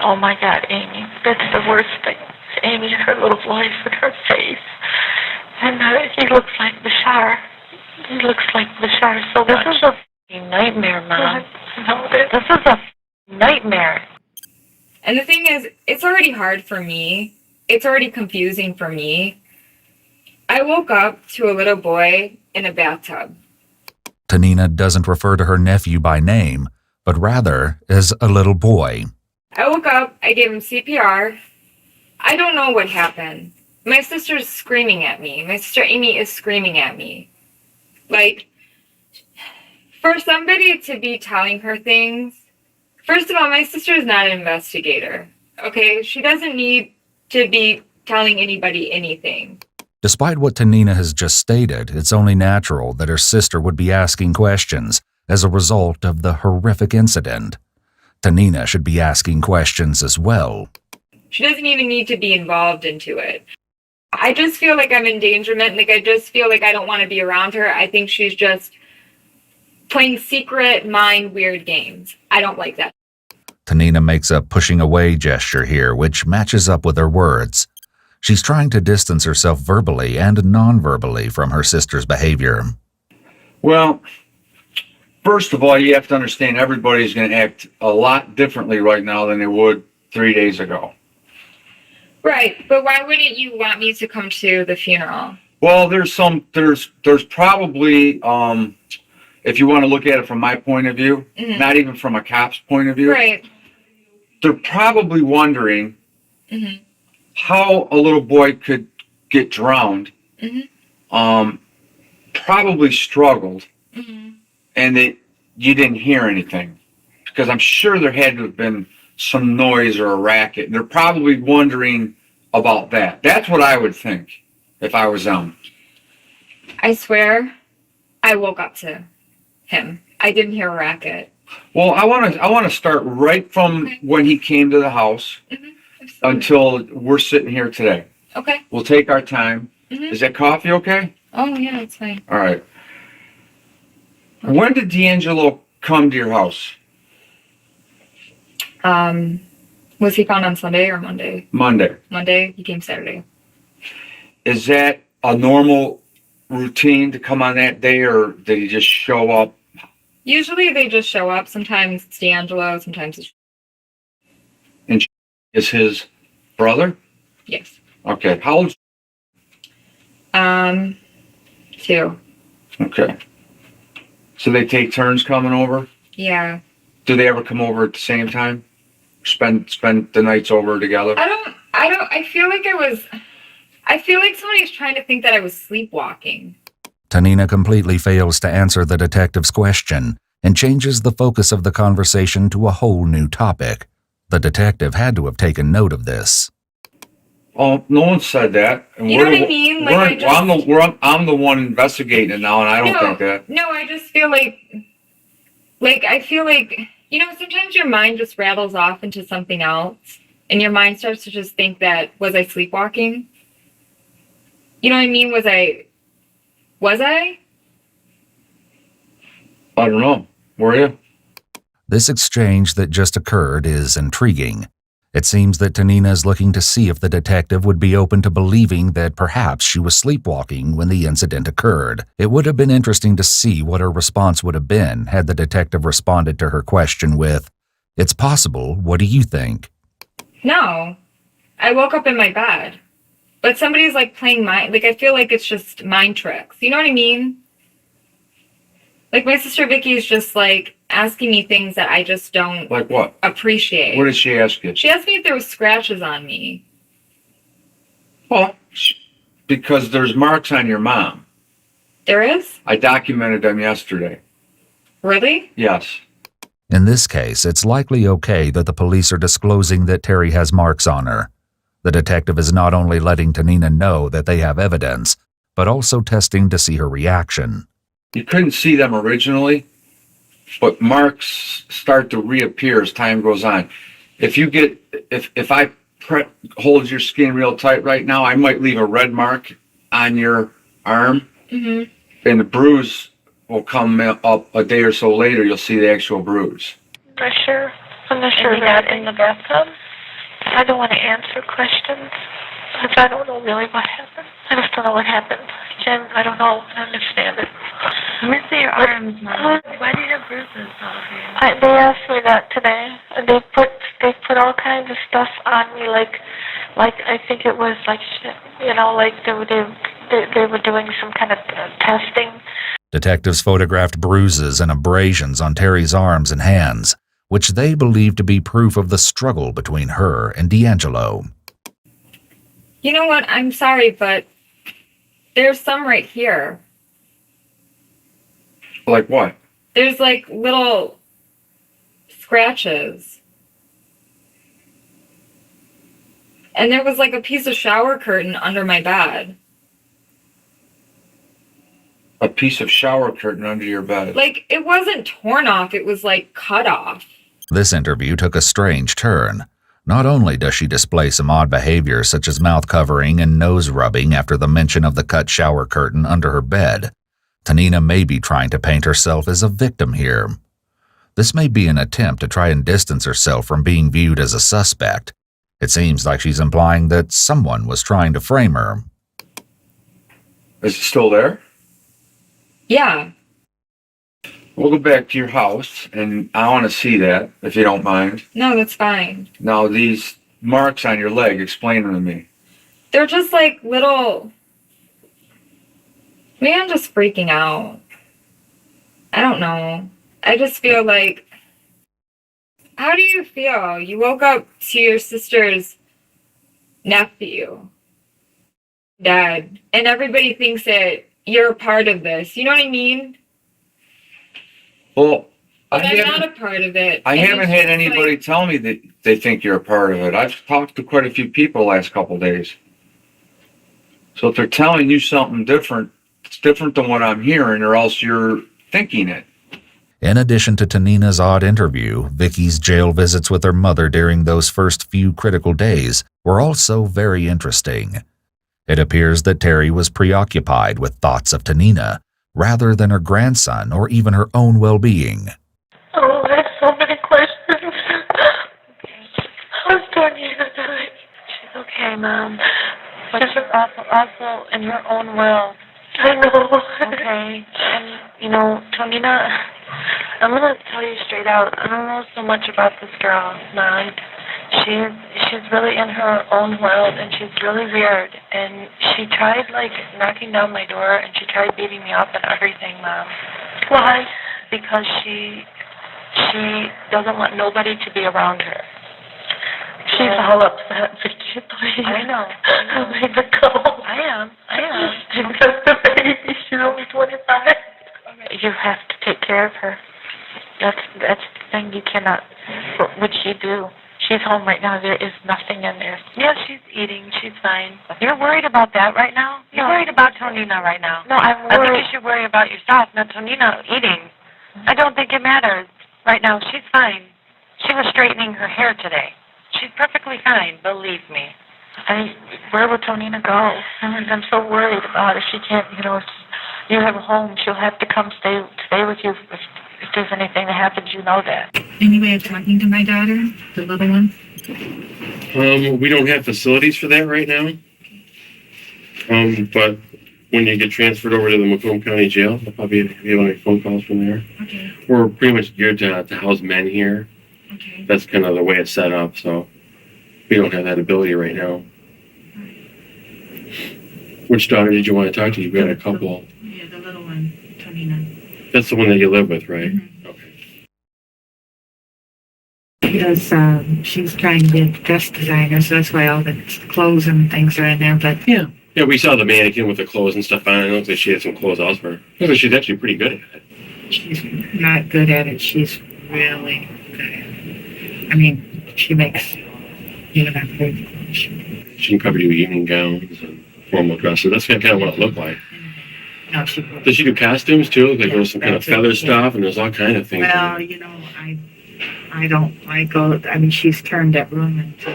Oh my God, Amy. That's the worst thing. Amy, her little voice and her face. And he looks like Bashar. He looks like Bashar so much. This is a nightmare, Mom. No, this is a nightmare. And the thing is, it's already hard for me. It's already confusing for me. I woke up to a little boy in a bathtub. Tanina doesn't refer to her nephew by name, but rather as a little boy. I woke up, I gave him CPR. I don't know what happened. My sister's screaming at me. My sister Amy is screaming at me. Like, for somebody to be telling her things, first of all, my sister is not an investigator, okay? She doesn't need to be telling anybody anything. Despite what Tanina has just stated, it's only natural that her sister would be asking questions as a result of the horrific incident. Tanina should be asking questions as well. She doesn't even need to be involved into it. I just feel like I'm endangerment. Like, I just feel like I don't want to be around her. I think she's just playing secret, mind, weird games. I don't like that. Tanina makes a pushing away gesture here, which matches up with her words. She's trying to distance herself verbally and non-verbally from her sister's behavior. Well, first of all, you have to understand everybody's going to act a lot differently right now than they would 3 days ago. Right, but why wouldn't you want me to come to the funeral? Well, there's probably, if you want to look at it from my point of view, not even from a cop's point of view, Right. they're probably wondering Mm-hmm. how a little boy could get drowned, probably struggled, and you didn't hear anything. Because I'm sure there had to have been some noise or a racket. They're probably wondering about that. That's what I would think if I was them. I swear, I woke up to him. I didn't hear a racket. Well, I want to start right from when he came to the house until we're sitting here today. Okay. We'll take our time. Is that coffee okay? Oh, yeah, it's fine. All right. When did D'Angelo come to your house? Was he found on Sunday or Monday? Monday. Monday. He came Saturday. Is that a normal routine to come on that day, or did he just show up? Usually they just show up. Sometimes it's D'Angelo, sometimes it's... Is his brother? Yes. Okay. How old? 2. Okay. So they take turns coming over? Yeah. Do they ever come over at the same time? Spend the nights over together? I feel like somebody's trying to think that I was sleepwalking. Tanina completely fails to answer the detective's question and changes the focus of the conversation to a whole new topic. The detective had to have taken note of this. Oh, no one said that. And You know what I mean? Like, I'm the one investigating it now, and I don't think that. No, I just feel like I feel like, you know, sometimes your mind just rattles off into something else, and your mind starts to just think that, was I sleepwalking? You know what I mean? Was I? I don't know. Were you? This exchange that just occurred is intriguing. It seems that Tanina is looking to see if the detective would be open to believing that perhaps she was sleepwalking when the incident occurred. It would have been interesting to see what her response would have been had the detective responded to her question with, "It's possible, what do you think?" No. I woke up in my bed. But somebody's like playing mind, like I feel like it's just mind tricks. You know what I mean? Like my sister Vicky is just like asking me things that I just don't Like what? appreciate. What did she ask you? She asked me if there was scratches on me. Well, because there's marks on your mom. There is? I documented them yesterday. Really? Yes. In this case, it's likely okay that the police are disclosing that Terry has marks on her. The detective is not only letting Tanina know that they have evidence, but also testing to see her reaction. You couldn't see them originally, but marks start to reappear as time goes on. If I hold your skin real tight right now, I might leave a red mark on your arm, Mm-hmm. and the bruise will come up a day or so later. You'll see the actual bruise. I'm not sure. I'm not sure. That in the bathtub? I don't want to answer questions because I don't know really what happened. I just don't know what happened. Jen, I don't know. I don't understand it. Let me see your arms, Mom. Why do you have bruises all over you? They asked me that today. And they put all kinds of stuff on me, like I think it was like shit, you know, like they were doing some kind of testing. Detectives photographed bruises and abrasions on Terry's arms and hands, which they believed to be proof of the struggle between her and D'Angelo. You know what? I'm sorry, but there's some right here. Like what? There's like little scratches. And there was like a piece of shower curtain under my bed. A piece of shower curtain under your bed. Like, it wasn't torn off, it was like cut off. This interview took a strange turn. Not only does she display some odd behavior such as mouth covering and nose rubbing after the mention of the cut shower curtain under her bed, Tanina may be trying to paint herself as a victim here. This may be an attempt to try and distance herself from being viewed as a suspect. It seems like she's implying that someone was trying to frame her. Is it still there? Yeah. We'll go back to your house, and I want to see that, if you don't mind. No, that's fine. Now, these marks on your leg, explain them to me. They're just like little... Maybe I'm just freaking out. I don't know. I just feel like... How do you feel? You woke up to your sister's nephew dead, and everybody thinks that you're a part of this. You know what I mean? Well, But I'm not a part of it. I And haven't it's had just anybody like- tell me that they think you're a part of it. I've talked to quite a few people the last couple of days. So if they're telling you something different, it's different than what I'm hearing, or else you're thinking it. In addition to Tanina's odd interview, Vicky's jail visits with her mother during those first few critical days were also very interesting. It appears that Terry was preoccupied with thoughts of Tanina rather than her grandson or even her own well-being. Oh, I have so many questions. How's Tornado doing? She's okay, Mom. But she's also in her own will. I know. Okay. And, you know, Tonina, I'm going to tell you straight out, I don't know so much about this girl, Mom. She's really in her own world, and she's really weird. And she tried, like, knocking down my door, and she tried beating me up and everything, Mom. Why? Because she doesn't want nobody to be around her. She's all upset, Vicky, please. I know. Let her go. I am. She's just a baby. She's only 25. You have to take care of her. That's the thing you cannot, which you do. She's home right now. There is nothing in there. Yeah, she's eating. She's fine. You're worried about that right now? You're worried about Tonina right now. No, I'm worried. I think you should worry about yourself, not Tonina eating. I don't think it matters right now. She's fine. She was straightening her hair today. She's perfectly fine, believe me. Where will Tonina go? I'm so worried about her. She can't, you know, if you have a home, she'll have to come stay with you if there's anything that happens, you know that. Any way of talking to my daughter, the little one? We don't have facilities for that right now. But when you get transferred over to the Macomb County Jail, I'll probably be able to make phone calls from there. Okay, We're pretty much geared to house men here. okay. That's kind of the way it's set up, so we don't have that ability right now. Which daughter did you want to talk to? You've got a couple. Yeah, the little one, Tonina. That's the one that you live with, right? Mhm. Okay. Because she's trying to be a dress designer, so that's why all the clothes and things are in there, but Yeah, we saw the mannequin with the clothes and stuff on it. It looks like she had some clothes elsewhere. Looks like she's actually pretty good at it. she's not good at it. She's really good at it. I mean, she makes even up her. She can probably do evening gowns and formal dresses. That's kind of what it looked like. No, she. Does she do costumes too? Like Yeah, there's some kind of that's it, feather yeah. stuff, and there's all kind of things. Well, you know, I don't. I go. I mean, she's turned that room into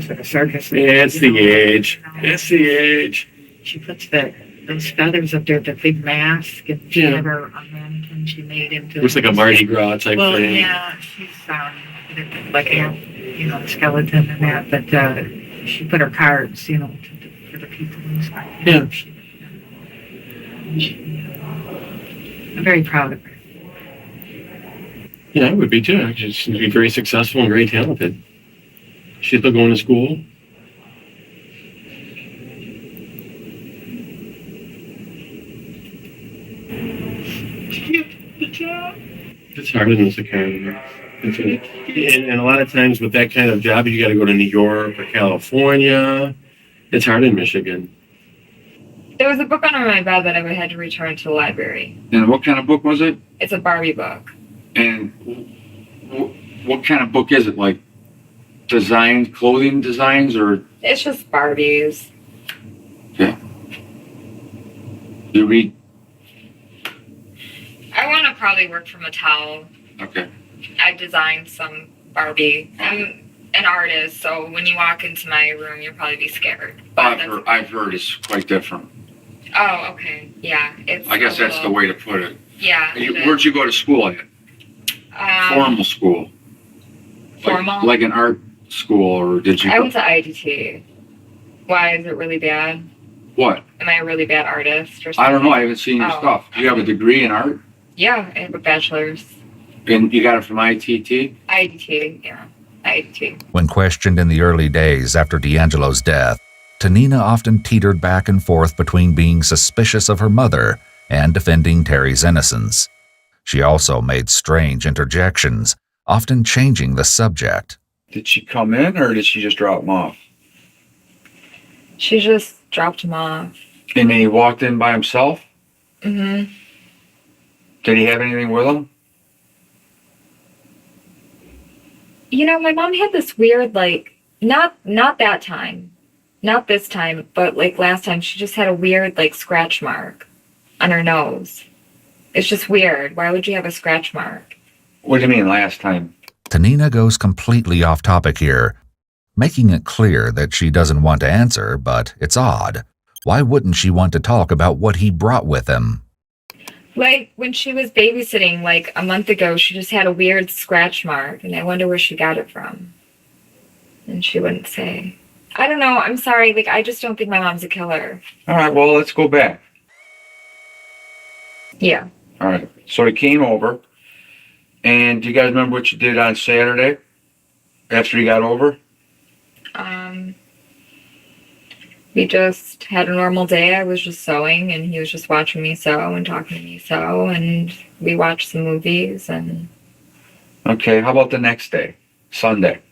like a circus. Yeah, it's you the know, age. you know. It's the age. she puts those feathers up there, the big mask, and she had her a mannequin she made into. It looks like a Mardi Gras type Well, thing. yeah, she's like a skeleton and that, but she put her cards, for the people inside. Yeah. I'm very proud of her. Yeah, I would be too. She's be very successful and very talented. She's still going to school. It's harder than this academy. And a lot of times with that kind of job, you got to go to New York or California. It's hard in Michigan. There was a book under my bed that I had to return to the library. And what kind of book was it? It's a Barbie book. And what kind of book is it? Like clothing designs, or It's just Barbies. you read? I want to probably work for Mattel. Okay. I designed some Barbie. I'm an artist, so when you walk into my room, you'll probably be scared. But I've heard it's quite different. Oh, okay. Yeah, it's. I guess that's the way to put it. Yeah. Where'd you go to school at? Formal school. Formal? Like an art school, or did you? I went to IDT. Why is it really bad? What? Am I a really bad artist or something? I don't know. I haven't seen your Oh. stuff. Do you have a degree in art? Yeah, I have a bachelor's. And you got it from ITT? IDT, yeah. IDT. When questioned in the early days after D'Angelo's death, Tanina often teetered back and forth between being suspicious of her mother and defending Terry's innocence. She also made strange interjections, often changing the subject. Did she come in, or did she just drop him off? She just dropped him off. And then he walked in by himself? Mm-hmm. Did he have anything with him? My mom had this weird, not that time, not this time, but last time, she just had a weird, scratch mark on her nose. It's just weird. Why would you have a scratch mark? What do you mean last time? Tanina goes completely off topic here, making it clear that she doesn't want to answer, but it's odd. Why wouldn't she want to talk about what he brought with him? When she was babysitting, a month ago, she just had a weird scratch mark, and I wonder where she got it from. And she wouldn't say. I don't know. I'm sorry. I just don't think my mom's a killer. All right, well, let's go back. Yeah. All right. So he came over, and do you guys remember what you did on Saturday after he got over? We just had a normal day. I was just sewing, and he was just watching me sew and talking to me sew, and we watched some movies. And Okay, how about the next day, Sunday?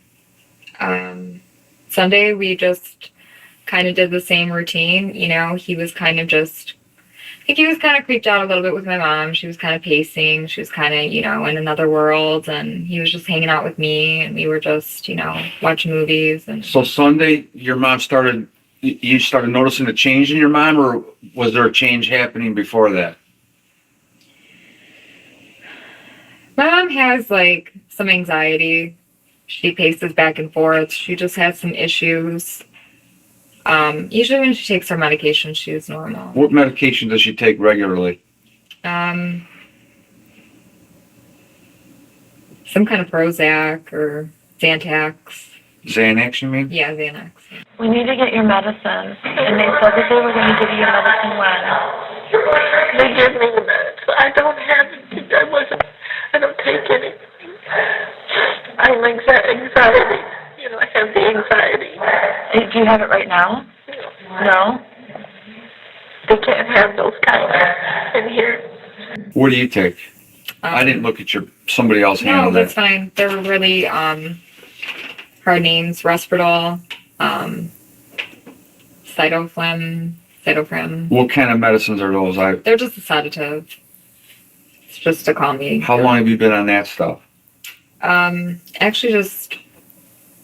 Sunday, we just kind of did the same routine. He was kind of just, I think he was kind of creeped out a little bit with my mom. She was kind of pacing. She was kind of, in another world, and he was just hanging out with me, and we were just, watching movies. And So Sunday, your mom you started noticing a change in your mom, or was there a change happening before that? my mom has some anxiety. She paces back and forth. She just has some issues. Usually when she takes her medication, she's normal. What medication does she take regularly? Some kind of Prozac or Xanax. Xanax, you mean? Yeah, Xanax. Yeah. We need to get your medicine. And they said that they were going to give you your medicine when? They give me the medicine. I don't have it. I don't take anything. I'm anxiety. I have the anxiety. Do you have it right now? No? They can't have those kind in here. What do you take? I didn't look at somebody else No, handled that's it. fine. They're really hard names. Respirol, Cytophrem. What kind of medicines are those? They're just a sedative. It's just to calm me. How long have you been on that stuff? Actually just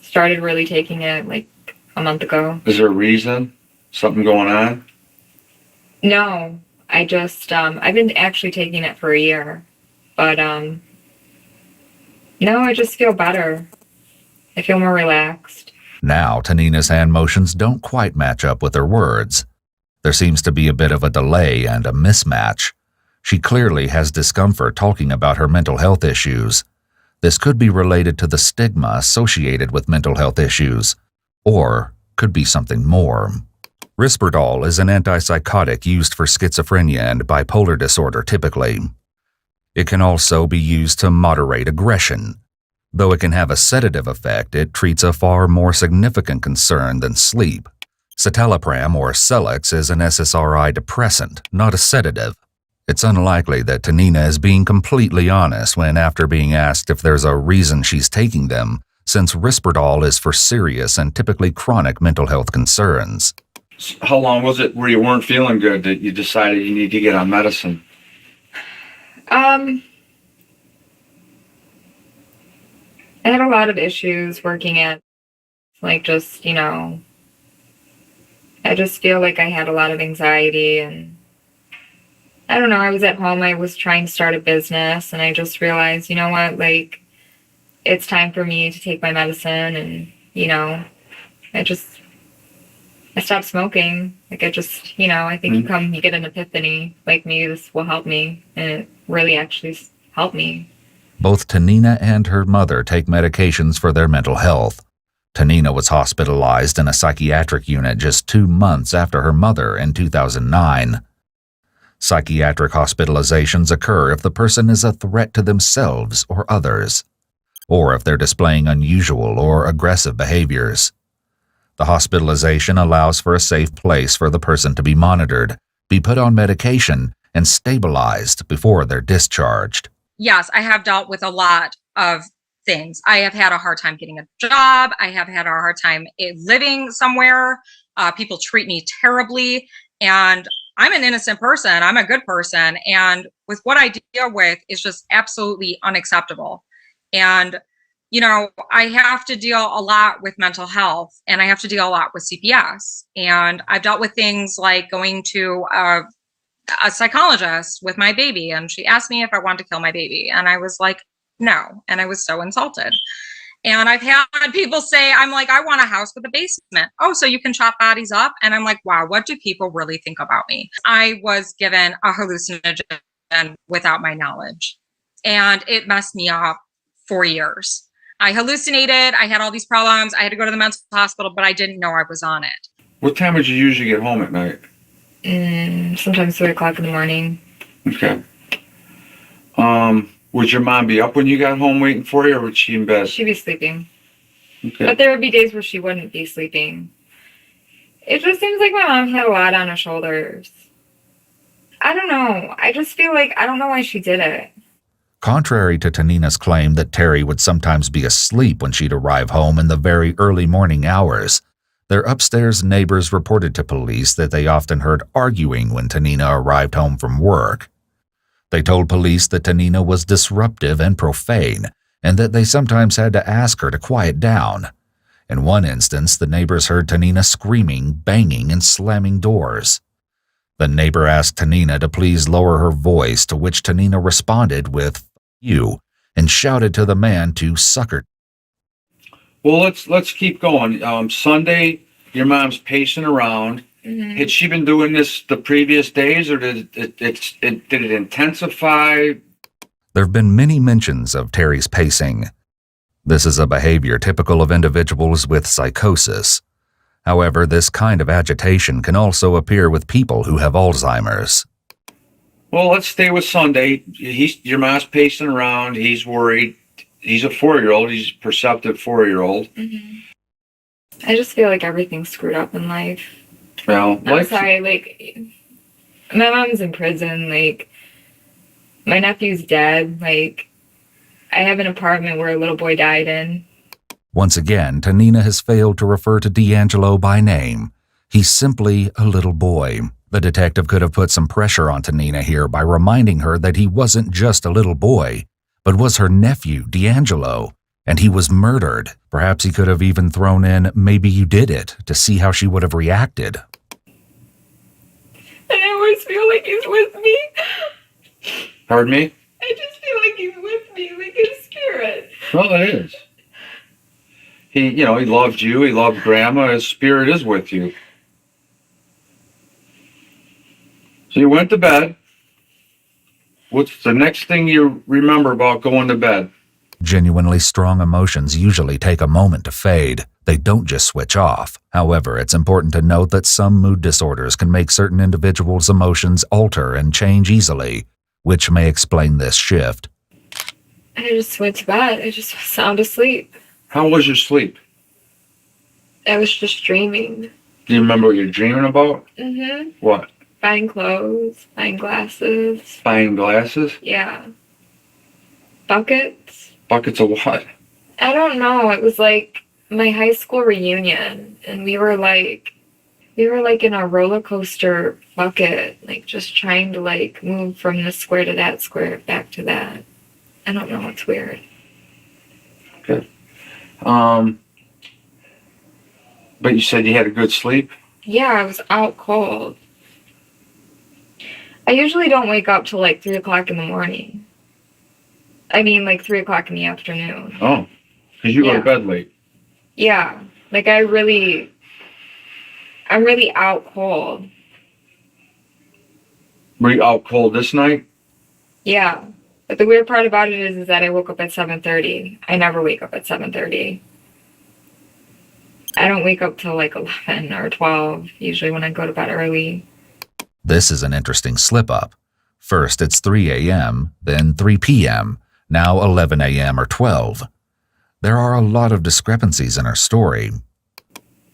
started really taking it a month ago. Is there a reason? Something going on? No, I just, I've been actually taking it for a year, but, no, I just feel better. I feel more relaxed. Now, Tanina's hand motions don't quite match up with her words. There seems to be a bit of a delay and a mismatch. She clearly has discomfort talking about her mental health issues. This could be related to the stigma associated with mental health issues, or could be something more. Risperdal is an antipsychotic used for schizophrenia and bipolar disorder typically. It can also be used to moderate aggression. Though it can have a sedative effect, it treats a far more significant concern than sleep. Citalopram or Celix is an SSRI depressant, not a sedative. It's unlikely that Tanina is being completely honest when after being asked if there's a reason she's taking them, since Risperdal is for serious and typically chronic mental health concerns. How long was it where you weren't feeling good that you decided you need to get on medicine? I had a lot of issues working at, like, just, I just feel like I had a lot of anxiety, and I don't know, I was at home, I was trying to start a business, and I just realized, you know what, like, it's time for me to take my medicine, and, I stopped smoking. Like, I think you get an epiphany, like, maybe this will help me, and it really actually helped me. Both Tanina and her mother take medications for their mental health. Tanina was hospitalized in a psychiatric unit just 2 months after her mother in 2009. Psychiatric hospitalizations occur if the person is a threat to themselves or others, or if they're displaying unusual or aggressive behaviors. The hospitalization allows for a safe place for the person to be monitored, be put on medication, and stabilized before they're discharged. Yes, I have dealt with a lot of things. I have had a hard time getting a job. I have had a hard time living somewhere. People treat me terribly, and I'm an innocent person. I'm a good person. And with what I deal with is just absolutely unacceptable. And, I have to deal a lot with mental health, and I have to deal a lot with CPS. And I've dealt with things like going to a psychologist with my baby, and she asked me if I wanted to kill my baby. And I was like, no. And I was so insulted. And I've had people say, I'm like, I want a house with a basement. Oh, so you can chop bodies up? And I'm like, wow, what do people really think about me? I was given a hallucinogen without my knowledge, and it messed me up for years. I hallucinated. I had all these problems. I had to go to the mental hospital, but I didn't know I was on it. What time would you usually get home at night? Sometimes 3 o'clock in the morning. Okay. Would your mom be up when you got home waiting for you, or would she in bed? She'd be sleeping. Okay. But there would be days where she wouldn't be sleeping. It just seems like my mom had a lot on her shoulders. I don't know. I just feel like I don't know why she did it. Contrary to Tanina's claim that Terry would sometimes be asleep when she'd arrive home in the very early morning hours, their upstairs neighbors reported to police that they often heard arguing when Tanina arrived home from work. They told police that Tanina was disruptive and profane, and that they sometimes had to ask her to quiet down. In one instance, the neighbors heard Tanina screaming, banging, and slamming doors. The neighbor asked Tanina to please lower her voice, to which Tanina responded with, "You," and shouted to the man to suck her. Well, let's keep going. Sunday, your mom's pacing around. Mm-hmm. Had she been doing this the previous days, or did it intensify? There have been many mentions of Terry's pacing. This is a behavior typical of individuals with psychosis. However, this kind of agitation can also appear with people who have Alzheimer's. Well, let's stay with Sunday. Your mom's pacing around. He's worried. He's a 4-year-old. He's a perceptive 4-year-old. Mm-hmm. I just feel like everything's screwed up in life. Well, I'm sorry, like, my mom's in prison, like, my nephew's dead, like, I have an apartment where a little boy died in. Once again, Tanina has failed to refer to D'Angelo by name. He's simply a little boy. The detective could have put some pressure on Tanina here by reminding her that he wasn't just a little boy, but was her nephew, D'Angelo, and he was murdered. Perhaps he could have even thrown in, "Maybe you did it," to see how she would have reacted. And I always feel like he's with me. Pardon me? I just feel like he's with me, like his spirit. Well, it is. He loved you. He loved Grandma. His spirit is with you. So you went to bed. What's the next thing you remember about going to bed? Genuinely strong emotions usually take a moment to fade. They don't just switch off. However, it's important to note that some mood disorders can make certain individuals' emotions alter and change easily, which may explain this shift. I just went to bed. I just was sound asleep. How was your sleep? I was just dreaming. Do you remember what you're dreaming about? Mm-hmm. What? Buying clothes, buying glasses. Buying glasses? Yeah. Buckets. Buckets of what? I don't know. It was like my high school reunion, and we were like in a roller coaster bucket, like just trying to like move from this square to that square, back to that. I don't know. It's weird. Good. But you said you had a good sleep? Yeah, I was out cold. I usually don't wake up till like 3 o'clock in the morning. I mean, like 3 o'clock in the afternoon. Oh, because you go Yeah. to bed late. Yeah, like I'm really out cold. Were you out cold this night? Yeah, but the weird part about it is that I woke up at 7:30. I never wake up at 7:30. I don't wake up till like 11 or 12, usually when I go to bed early. This is an interesting slip-up. First it's 3 a.m., then 3 p.m., now 11 a.m. or 12. There are a lot of discrepancies in her story.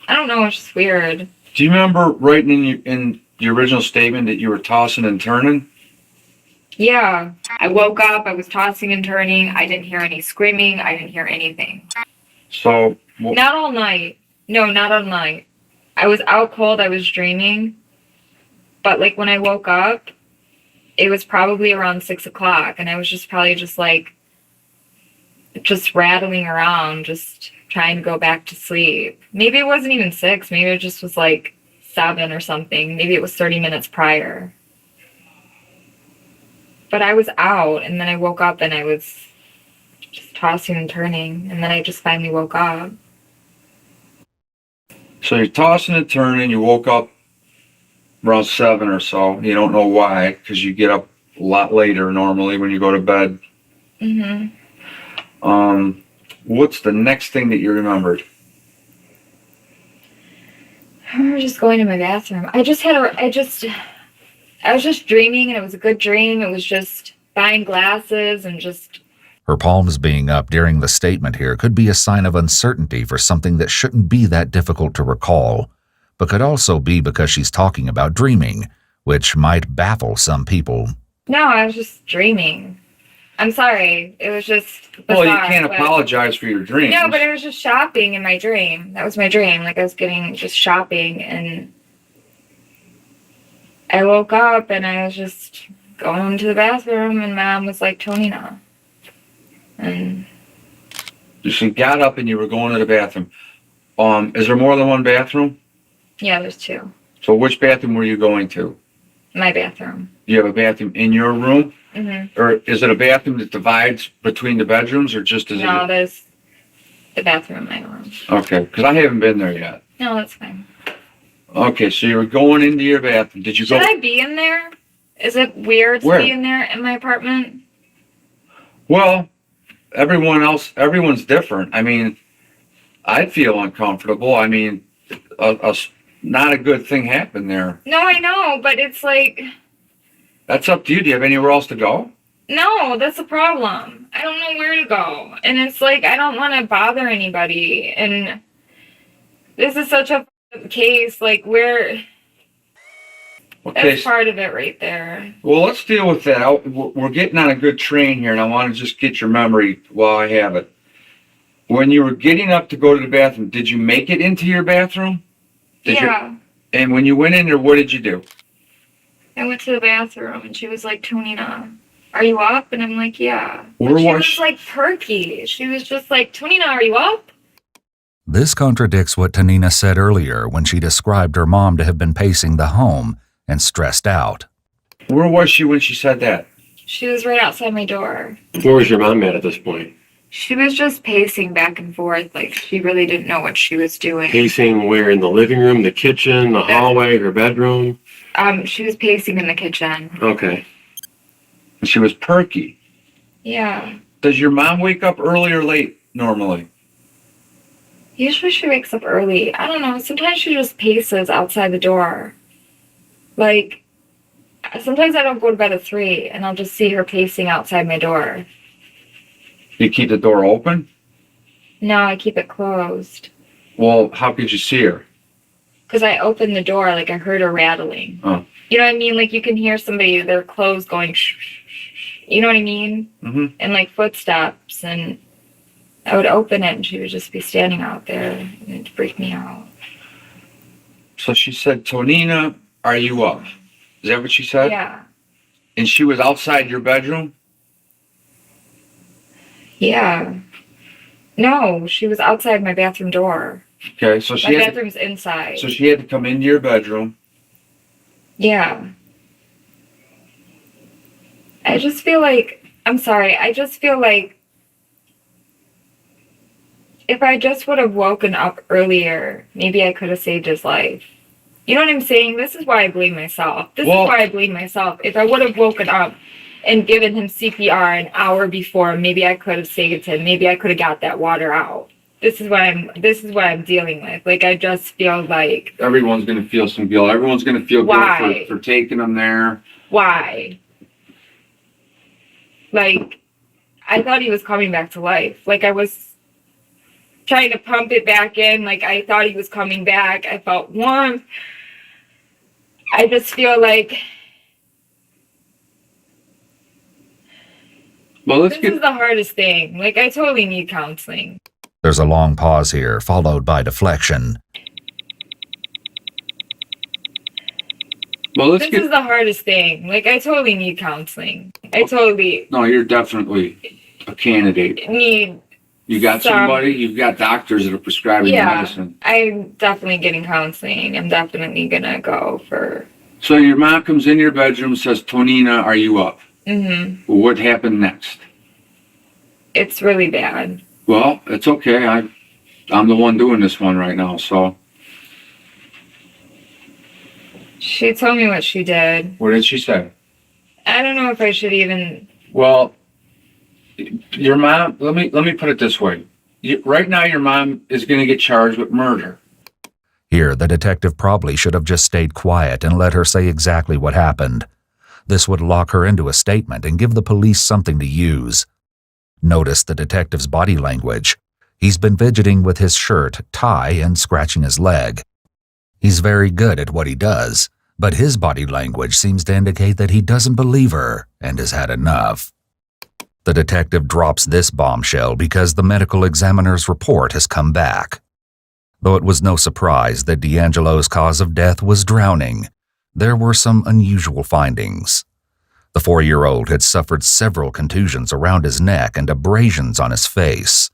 I don't know, it's just weird. Do you remember writing in your original statement that you were tossing and turning? Yeah, I woke up, I was tossing and turning, I didn't hear any screaming, I didn't hear anything. So, Not all night. No, not all night. I was out cold, I was dreaming. But like when I woke up, it was probably around 6 o'clock, and I was just probably just rattling around, just trying to go back to sleep. Maybe it wasn't even 6, maybe it just was like 7 or something. Maybe it was 30 minutes prior. But I was out, and then I woke up and I was just tossing and turning, and then I just finally woke up. so you're tossing and turning, you woke up around 7 or so. You don't know why, because you get up a lot later normally when you go to bed. Mm-hmm. What's the next thing that you remembered? I remember just going to my bathroom. I was just dreaming, and it was a good dream. It was just buying glasses and just... Her palms being up during the statement here could be a sign of uncertainty for something that shouldn't be that difficult to recall, but could also be because she's talking about dreaming, which might baffle some people. No, I was just dreaming. I'm sorry. It was just Well, you bizarre, can't but- apologize for your dreams. No, but it was just shopping in my dream. That was my dream. Like I was getting just shopping, and I woke up and I was just going to the bathroom, and Mom was like, Tonina. And So you got up and you were going to the bathroom. Is there more than one bathroom? yeah, there's 2. So which bathroom were you going to? My bathroom. Do you have a bathroom in your room? Mm-hmm. Or is it a bathroom that divides between the bedrooms, or just is No, it? there's the bathroom in my room. Okay, because I haven't been there yet. No, that's fine. Okay, so you were going into your bathroom. Did you Should go? I be in there? Is it weird to Where? be in there in my apartment? Well, everyone's different. I mean, I'd feel uncomfortable. I mean, not a good thing happened there. No, I know, but it's like, That's up to you. Do you have anywhere else to go? no, that's the problem. I don't know where to go. And it's like, I don't want to bother anybody. And this is such a case, like, where, Okay. that's part of it right there. Well, let's deal with that. We're getting on a good train here, and I want to just get your memory while I have it. When you were getting up to go to the bathroom, did you make it into your bathroom? Yeah. And when you went in there, what did you do? I went to the bathroom, and she was like, Tonina, are you up? And I'm like, yeah. Where But she was was she? like perky. She was just like, Tonina, are you up? This contradicts what Tanina said earlier when she described her mom to have been pacing the home and stressed out. Where was she when she said that? She was right outside my door. Where was your mom at this point? She was just pacing back and forth, like she really didn't know what she was doing. Pacing where? In the living room, the kitchen, the hallway, her bedroom? She was pacing in the kitchen. Okay. And she was perky. Yeah. Does your mom wake up early or late normally? Usually she wakes up early. I don't know. Sometimes she just paces outside the door. Like, sometimes I don't go to bed at 3 and I'll just see her pacing outside my door. You keep the door open? No, I keep it closed. Well, how could you see her? Because I opened the door, like I heard her rattling. Oh. You know what I mean? Like you can hear somebody, their clothes going shh, shh, shh. You know what I mean? Mm-hmm. And like footsteps, and I would open it and she would just be standing out there, and it'd freak me out. So she said, Tonina, are you up? Is that what she said? Yeah. And she was outside your bedroom? Yeah. No, she was outside my bathroom door. Okay, so My she had bathroom's inside. so she had to come into your bedroom. Yeah. I just feel like, I'm sorry, I just feel like if I just would have woken up earlier, maybe I could have saved his life. You know what I'm saying? This is why I blame myself. This is why I blame myself. If I would have woken up and given him CPR an hour before, maybe I could have saved him. Maybe I could have got that water out. This is what I'm dealing with. Like, I just feel like, Everyone's gonna feel some guilt. Everyone's gonna feel Why? guilt for taking them there. why? Like, I thought he was coming back to life. Like, I was trying to pump it back in. Like, I thought he was coming back. I felt warmth. I just feel like Well, this is the hardest thing. Like, I totally need counseling. There's a long pause here, followed by deflection. Well, This is the hardest thing. Like, I totally need counseling. I totally No, you're definitely a candidate. need, You got somebody, you've got doctors that are prescribing yeah, medicine. I'm definitely getting counseling. I'm definitely gonna go for, So your mom comes in your bedroom and says, Tonina, are you up? mm-hmm. What happened next? It's really bad. Well, it's okay. I'm the one doing this one right now, so. She told me what she did. What did she say? I don't know if I should even, Well, your mom, let me put it this way. Right now, your mom is going to get charged with murder. Here, the detective probably should have just stayed quiet and let her say exactly what happened. This would lock her into a statement and give the police something to use. Notice the detective's body language. He's been fidgeting with his shirt, tie, and scratching his leg. He's very good at what he does, but his body language seems to indicate that he doesn't believe her and has had enough. The detective drops this bombshell because the medical examiner's report has come back. Though it was no surprise that D'Angelo's cause of death was drowning, there were some unusual findings. The 4-year-old had suffered several contusions around his neck and abrasions on his face.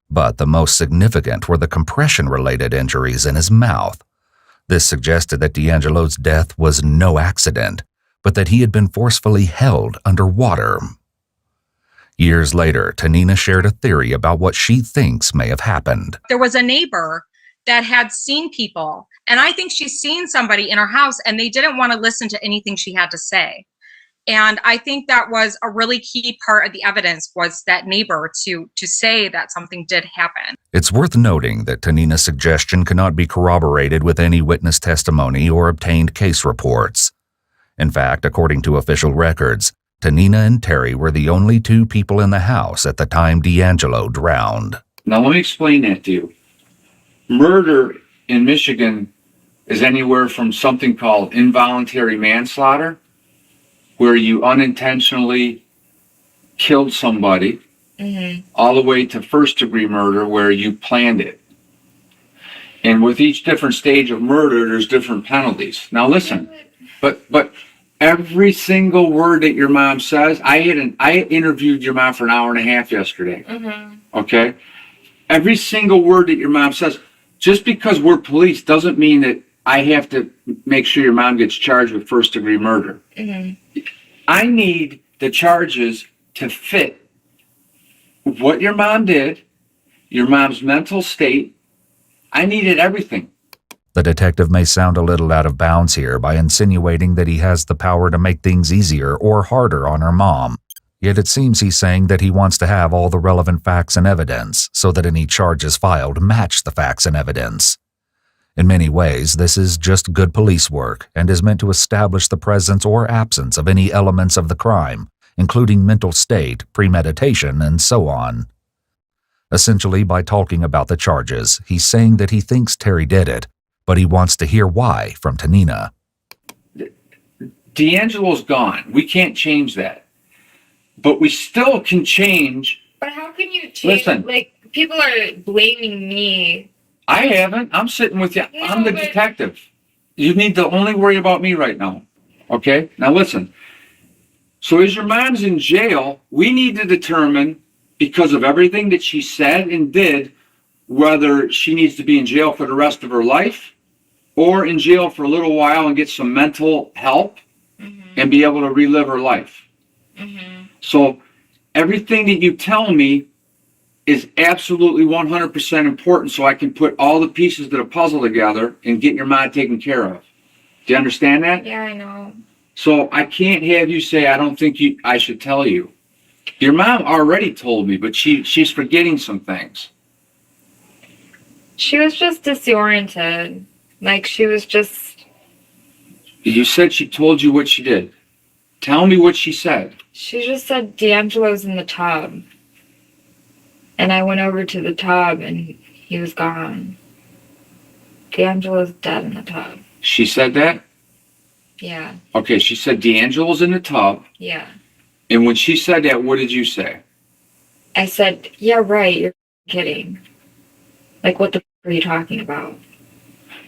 But the most significant were the compression-related injuries in his mouth. This suggested that D'Angelo's death was no accident, but that he had been forcefully held underwater. Years later, Tonina shared a theory about what she thinks may have happened. There was a neighbor that had seen people, and I think she's seen somebody in her house and they didn't want to listen to anything she had to say. And I think that was a really key part of the evidence, was that neighbor to say that something did happen. It's worth noting that Tonina's suggestion cannot be corroborated with any witness testimony or obtained case reports. In fact, according to official records, Tonina and Terry were the only 2 people in the house at the time D'Angelo drowned. Now, let me explain that to you. Murder in Michigan is anywhere from something called involuntary manslaughter, where you unintentionally killed somebody, all the way to first-degree murder, where you planned it. And with each different stage of murder, there's different penalties. Now, listen, but every single word that your mom says, I interviewed your mom for an hour and a half yesterday. Okay? Every single word that your mom says, just because we're police doesn't mean that I have to make sure your mom gets charged with first-degree murder. I need the charges to fit what your mom did, your mom's mental state. I needed everything. The detective may sound a little out of bounds here by insinuating that he has the power to make things easier or harder on her mom. Yet it seems he's saying that he wants to have all the relevant facts and evidence so that any charges filed match the facts and evidence. In many ways, this is just good police work and is meant to establish the presence or absence of any elements of the crime, including mental state, premeditation, and so on. Essentially, by talking about the charges, he's saying that he thinks Terry did it, but he wants to hear why from Tanina. D'Angelo's gone. We can't change that. But we still can change. But how can you change? Listen. Like, people are blaming me. I haven't. I'm sitting with you. No, I'm the but- detective. You need to only worry about me right now. Okay? Now listen. So as your mom's in jail, we need to determine, because of everything that she said and did, whether she needs to be in jail for the rest of her life or in jail for a little while and get some mental help and be able to relive her life. So everything that you tell me is absolutely 100% important so I can put all the pieces of the puzzle together and get your mom taken care of. Do you understand that? Yeah, I know. So I can't have you say, I don't think I should tell you. Your mom already told me, but she's forgetting some things. She was just disoriented. Like, she was just... You said she told you what she did. Tell me what she said. She just said D'Angelo's in the tub. And I went over to the tub and he was gone. D'Angelo's dead in the tub. She said that? Yeah, Okay, she said D'Angelo's in the tub. yeah. And when she said that, what did you say? I said, yeah, right, you're kidding. Like, what the are you talking about?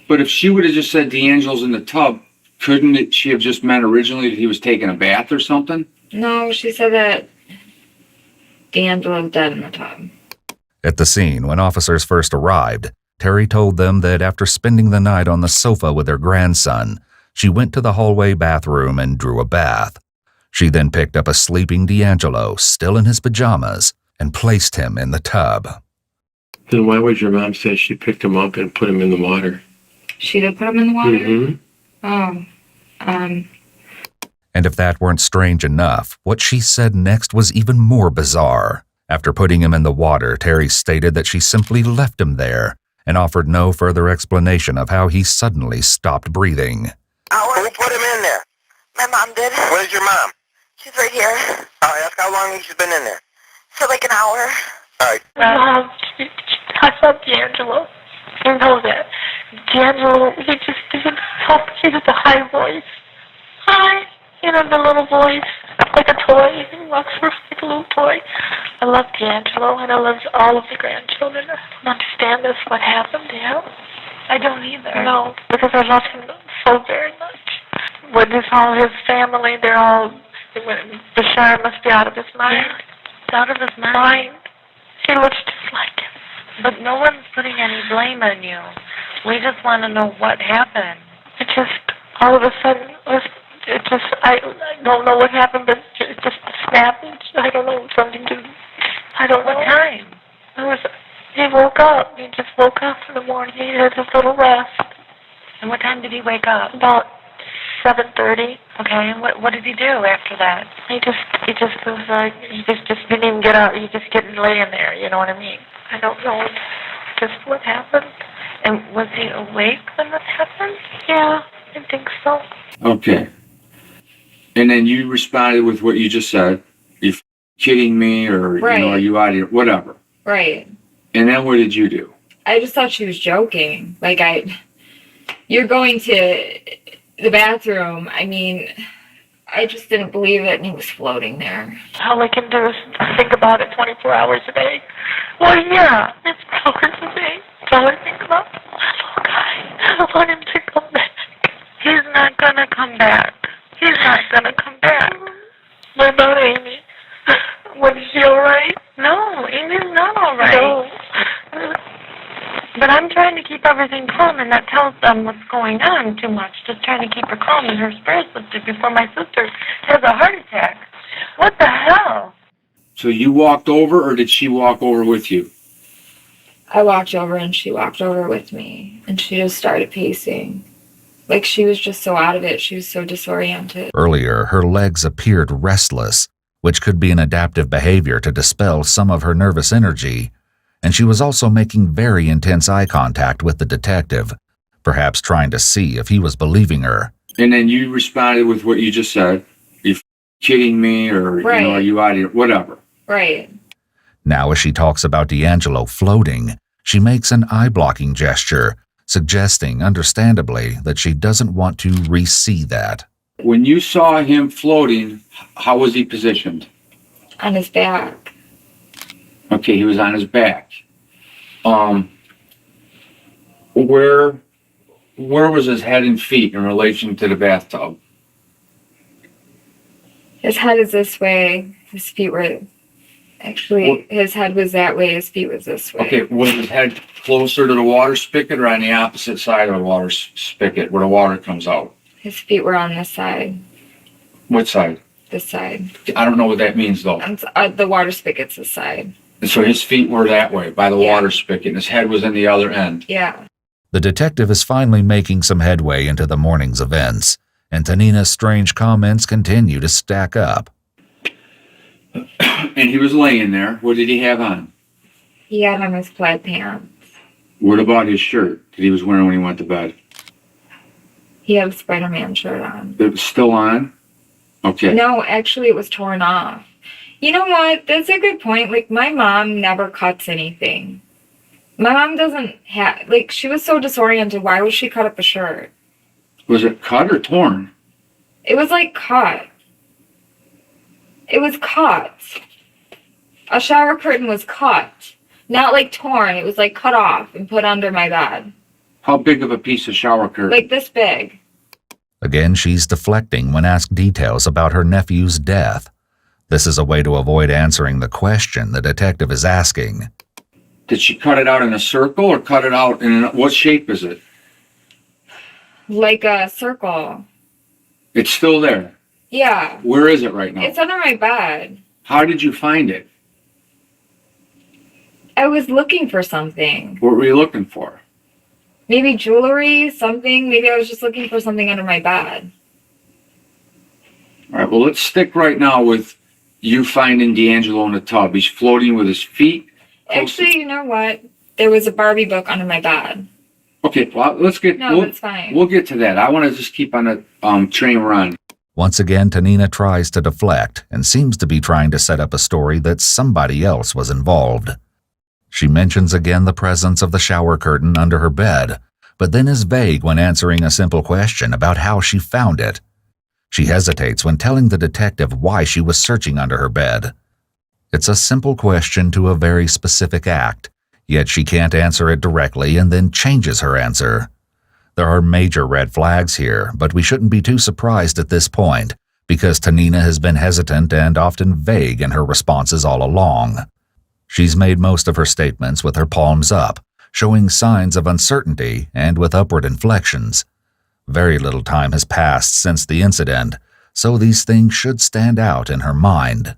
But if she would have just said D'Angelo's in the tub, couldn't she have just meant originally that he was taking a bath or something? No, she said that D'Angelo's dead in the tub. At the scene, when officers first arrived, Terry told them that after spending the night on the sofa with her grandson, she went to the hallway bathroom and drew a bath. She then picked up a sleeping D'Angelo, still in his pajamas, and placed him in the tub. Then why would your mom say she picked him up and put him in the water? She did put him in the water? Mm-hmm. Oh, And if that weren't strange enough, what she said next was even more bizarre. After putting him in the water, Terry stated that she simply left him there and offered no further explanation of how he suddenly stopped breathing. Who put him in there? My mom did. Where's your mom? She's right here. Ask how long she's been in there. For like an hour. All right. Mom, I love D'Angelo. You know that. D'Angelo, he has a high voice. Hi. You know, the little voice. Like a toy. He walks around like a little toy. I love D'Angelo, and I love all of the grandchildren. I don't understand this, what happened to him. I don't either. No, because I love him so very much. With all his family, they're all... Bashar must be out of his mind. It's out of his mind. He looks just like him. But no one's putting any blame on you. We just want to know what happened. It just, all of a sudden, I don't know what happened, but it just snapped. I don't know, something to, I don't know. What time? He woke up. He just woke up in the morning. He had his little rest. And what time did he wake up? About 7:30. Okay, and what did he do after that? He just was like, he just didn't even get up. He just getting laying there, you know what I mean? I don't know just what happened. And was he awake when this happened? Yeah, I think so. Okay. And then you responded with what you just said. You kidding me, or Right. are you out of here? Whatever. right. And then what did you do? I just thought she was joking. Like, you're going to the bathroom. I mean, I just didn't believe it, and he was floating there. All I can do is think about it 24 hours a day. Well, yeah, it's hours a day. That's all I think about. Little guy, I want him to come back. He's not gonna come back. He's not gonna come back. What about Amy? Was she all right? No, Amy's not all right. No. But I'm trying to keep everything calm and not tell them what's going on too much. Just trying to keep her calm and her spirits lifted before my sister has a heart attack. What the hell? So you walked over, or did she walk over with you? I walked over and she walked over with me and she just started pacing. Like she was just so out of it. She was so disoriented. Earlier, her legs appeared restless, which could be an adaptive behavior to dispel some of her nervous energy, and she was also making very intense eye contact with the detective, perhaps trying to see if he was believing her. And then you responded with what you just said. You kidding me, or Right. you know, are you out of here? Whatever. Right. Now, as she talks about D'Angelo floating, she makes an eye-blocking gesture, suggesting, understandably, that she doesn't want to re-see that. When you saw him floating, how was he positioned? On his back. Okay, he was on his back. Where was his head and feet in relation to the bathtub? His head is this way. His feet were... Actually, his head was that way. His feet was this way. Okay, was his head closer to the water spigot or on the opposite side of the water spigot where the water comes out? His feet were on this side. What side? This side. I don't know what that means though. The water spigot's this side. And so his feet were that way by the Yeah. water spigot and his head was in the other end. Yeah. The detective is finally making some headway into the morning's events, and Tanina's strange comments continue to stack up. And he was laying there. What did he have on? He had on his plaid pants. What about his shirt that he was wearing when he went to bed? He had a Spider-Man shirt on. It was still on? Okay. No, actually it was torn off. You know what? That's a good point. Like, my mom never cuts anything. My mom doesn't have... Like, she was so disoriented. Why would she cut up a shirt? Was it cut or torn? It was, like, cut. It was cut. A shower curtain was cut. Not, like, torn. It was, like, cut off and put under my bed. How big of a piece of shower curtain? Like, this big. Again, she's deflecting when asked details about her nephew's death. This is a way to avoid answering the question the detective is asking. Did she cut it out in a circle or cut it out in what shape is it? Like a circle. It's still there. Yeah. Where is it right now? It's under my bed. How did you find it? I was looking for something. What were you looking for? Maybe jewelry, something. Maybe I was just looking for something under my bed. All right, well, let's stick right now with you finding D'Angelo in the tub. He's floating with his feet. Actually, you know what? There was a Barbie book under my bed. Okay, well, let's get... No, that's fine. We'll get to that. I want to just keep on the train we're on. Once again, Tanina tries to deflect and seems to be trying to set up a story that somebody else was involved. She mentions again the presence of the shower curtain under her bed, but then is vague when answering a simple question about how she found it. She hesitates when telling the detective why she was searching under her bed. It's a simple question to a very specific act, yet she can't answer it directly and then changes her answer. There are major red flags here, but we shouldn't be too surprised at this point, because Tanina has been hesitant and often vague in her responses all along. She's made most of her statements with her palms up, showing signs of uncertainty and with upward inflections. Very little time has passed since the incident, so these things should stand out in her mind.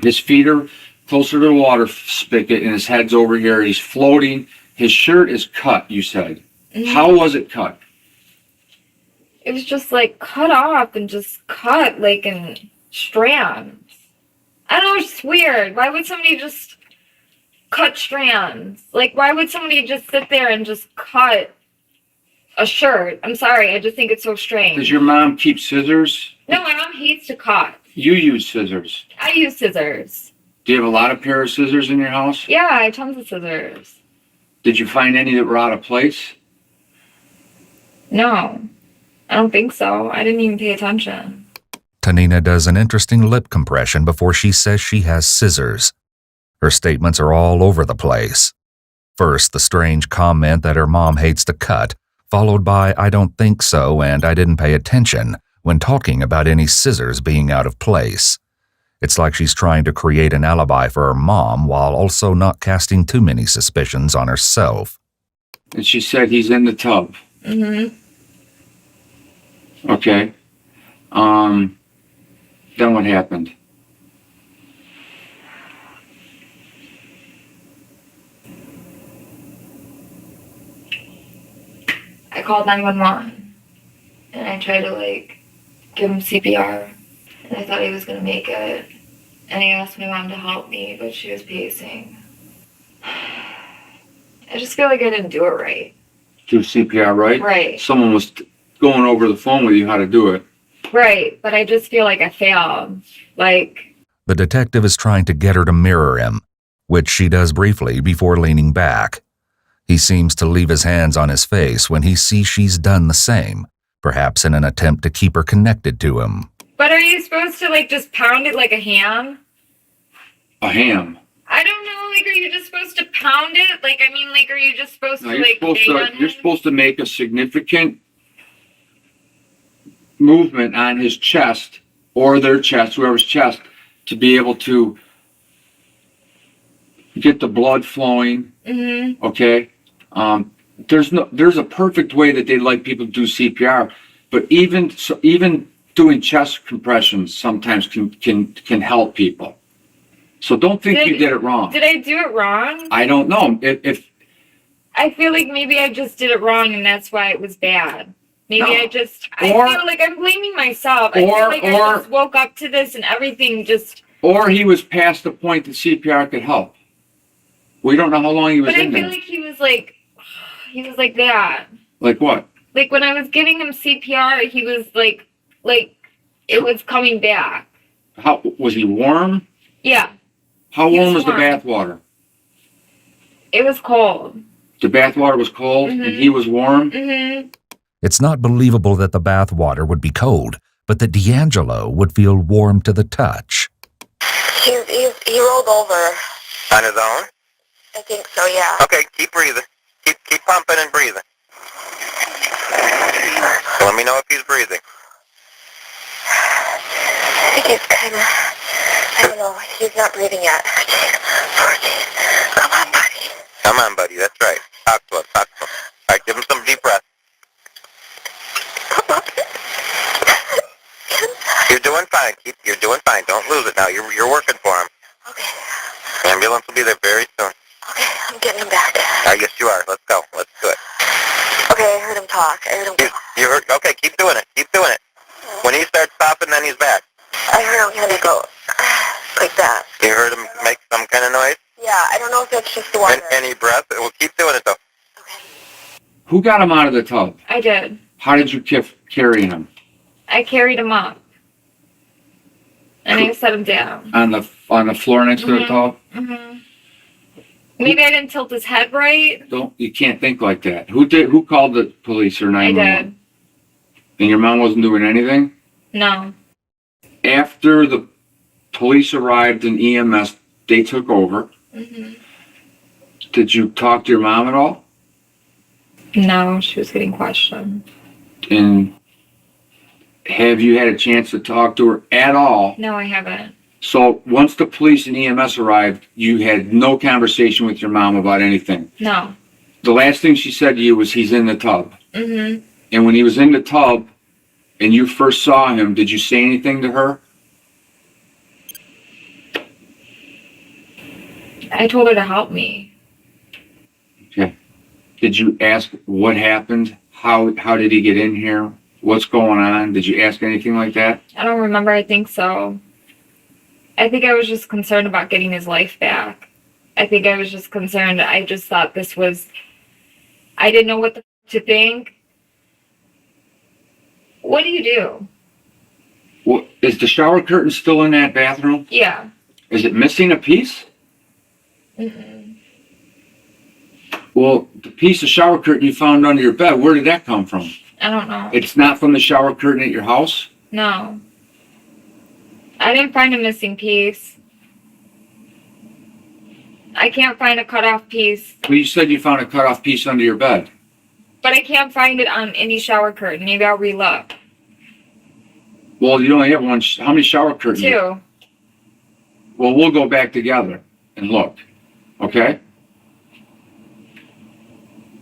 His feet are closer to the water spigot and his head's over here. He's floating. His shirt is cut, you said. Mm-hmm. How was it cut? It was just like cut off and just cut like in strands. I don't know, it's weird. Why would somebody just cut strands? Like, why would somebody just sit there and just cut a shirt? I'm sorry, I just think it's so strange. Does your mom keep scissors? No, my mom hates to cut. You use scissors. I use scissors. Do you have a lot of pair of scissors in your house? Yeah, I have tons of scissors. Did you find any that were out of place? No, I don't think so. I didn't even pay attention. Tanina does an interesting lip compression before she says she has scissors. Her statements are all over the place. First, the strange comment that her mom hates to cut, followed by I don't think so and I didn't pay attention when talking about any scissors being out of place. It's like she's trying to create an alibi for her mom while also not casting too many suspicions on herself. And she said he's in the tub. Mm-hmm. Okay. Then what happened? called 911 and I tried to like give him CPR and I thought he was gonna make it. And I asked my mom to help me, but she was pacing. I just feel like I didn't do it right. Do CPR, right? Right. Someone was going over the phone with you how to do it. Right, but I just feel like I failed. Like, The detective is trying to get her to mirror him, which she does briefly before leaning back. He seems to leave his hands on his face when he sees she's done the same, perhaps in an attempt to keep her connected to him. but are you supposed to like just pound it like a ham? A ham. I don't know, like, are you just supposed to pound it? Like, I mean, like, are you just supposed No, to like bang on you're him? supposed to make a significant movement on his chest or their chest, whoever's chest, to be able to get the blood flowing. Mm-hmm. Okay. There's a perfect way that they like people to do CPR, but even doing chest compressions sometimes can help people. So don't think you did it wrong. Did I do it wrong? I don't know if I feel like maybe I just did it wrong and that's why it was bad. Maybe No. I Or- feel like I'm blaming myself. I feel like I just woke up to this and everything just... or he was past the point that CPR could help. We don't know how long he was But I in feel there. like he was like that. Like what? Like when I was giving him CPR, he was like it was coming back. How was he warm? Yeah, How He warm was was the warm. bath water? it was cold. The bath water was cold and Mhm. he was warm. Mm-hmm. It's not believable that the bath water would be cold, but that D'Angelo would feel warm to the touch. He rolled over. On his own? I think so, yeah. Okay, keep breathing. Keep pumping and breathing. Let me know if he's breathing. I think he's kind of, I don't know, he's not breathing yet. Come on, buddy. Come on, buddy. That's right. Talk to him. Talk to him. All right, give him some deep breath. You're doing fine. You're doing fine. Don't lose it now. You're working for him. Okay. Ambulance will be there very soon. Okay, I'm getting him back. Yes, you are. Let's go. Let's do it. Okay, I heard him talk. You heard? Okay, keep doing it. Keep doing it. When he starts stopping, then he's back. I heard him kind of go like that. You heard him make some kind of noise? Yeah, I don't know if that's just the water. Any breath? We'll keep doing it, though. Who got him out of the tub? I did. How did you carry him? I carried him up, and I set him down. On the floor next to the Mhm. tub? Mm-hmm. Maybe I didn't tilt his head right. You can't think like that. Who called the police or I 911? did. And your mom wasn't doing anything? No. After the police arrived and EMS, they took over. Mm-hmm. Did you talk to your mom at all? No, she was getting questioned. And have you had a chance to talk to her at all? No, I haven't. So once the police and EMS arrived, you had no conversation with your mom about anything. No. The last thing she said to you was he's in the tub. Mm-hmm. And when he was in the tub and you first saw him, did you say anything to her? I told her to help me. Okay. Did you ask what happened? How did he get in here? What's going on? Did you ask anything like that? I don't remember. I think so. I think I was just concerned about getting his life back. I think I was just concerned. I just thought this was... I didn't know what to think. What do you do? Well, is the shower curtain still in that bathroom? Yeah. Is it missing a piece? Mm-mm. Well, the piece of shower curtain you found under your bed, where did that come from? I don't know. It's not from the shower curtain at your house? No. I didn't find a missing piece. I can't find a cut-off piece. Well, you said you found a cut-off piece under your bed. But I can't find it on any shower curtain. Maybe I'll re-look. Well, you only have one. How many shower curtains? 2. Well, we'll go back together and look. Okay?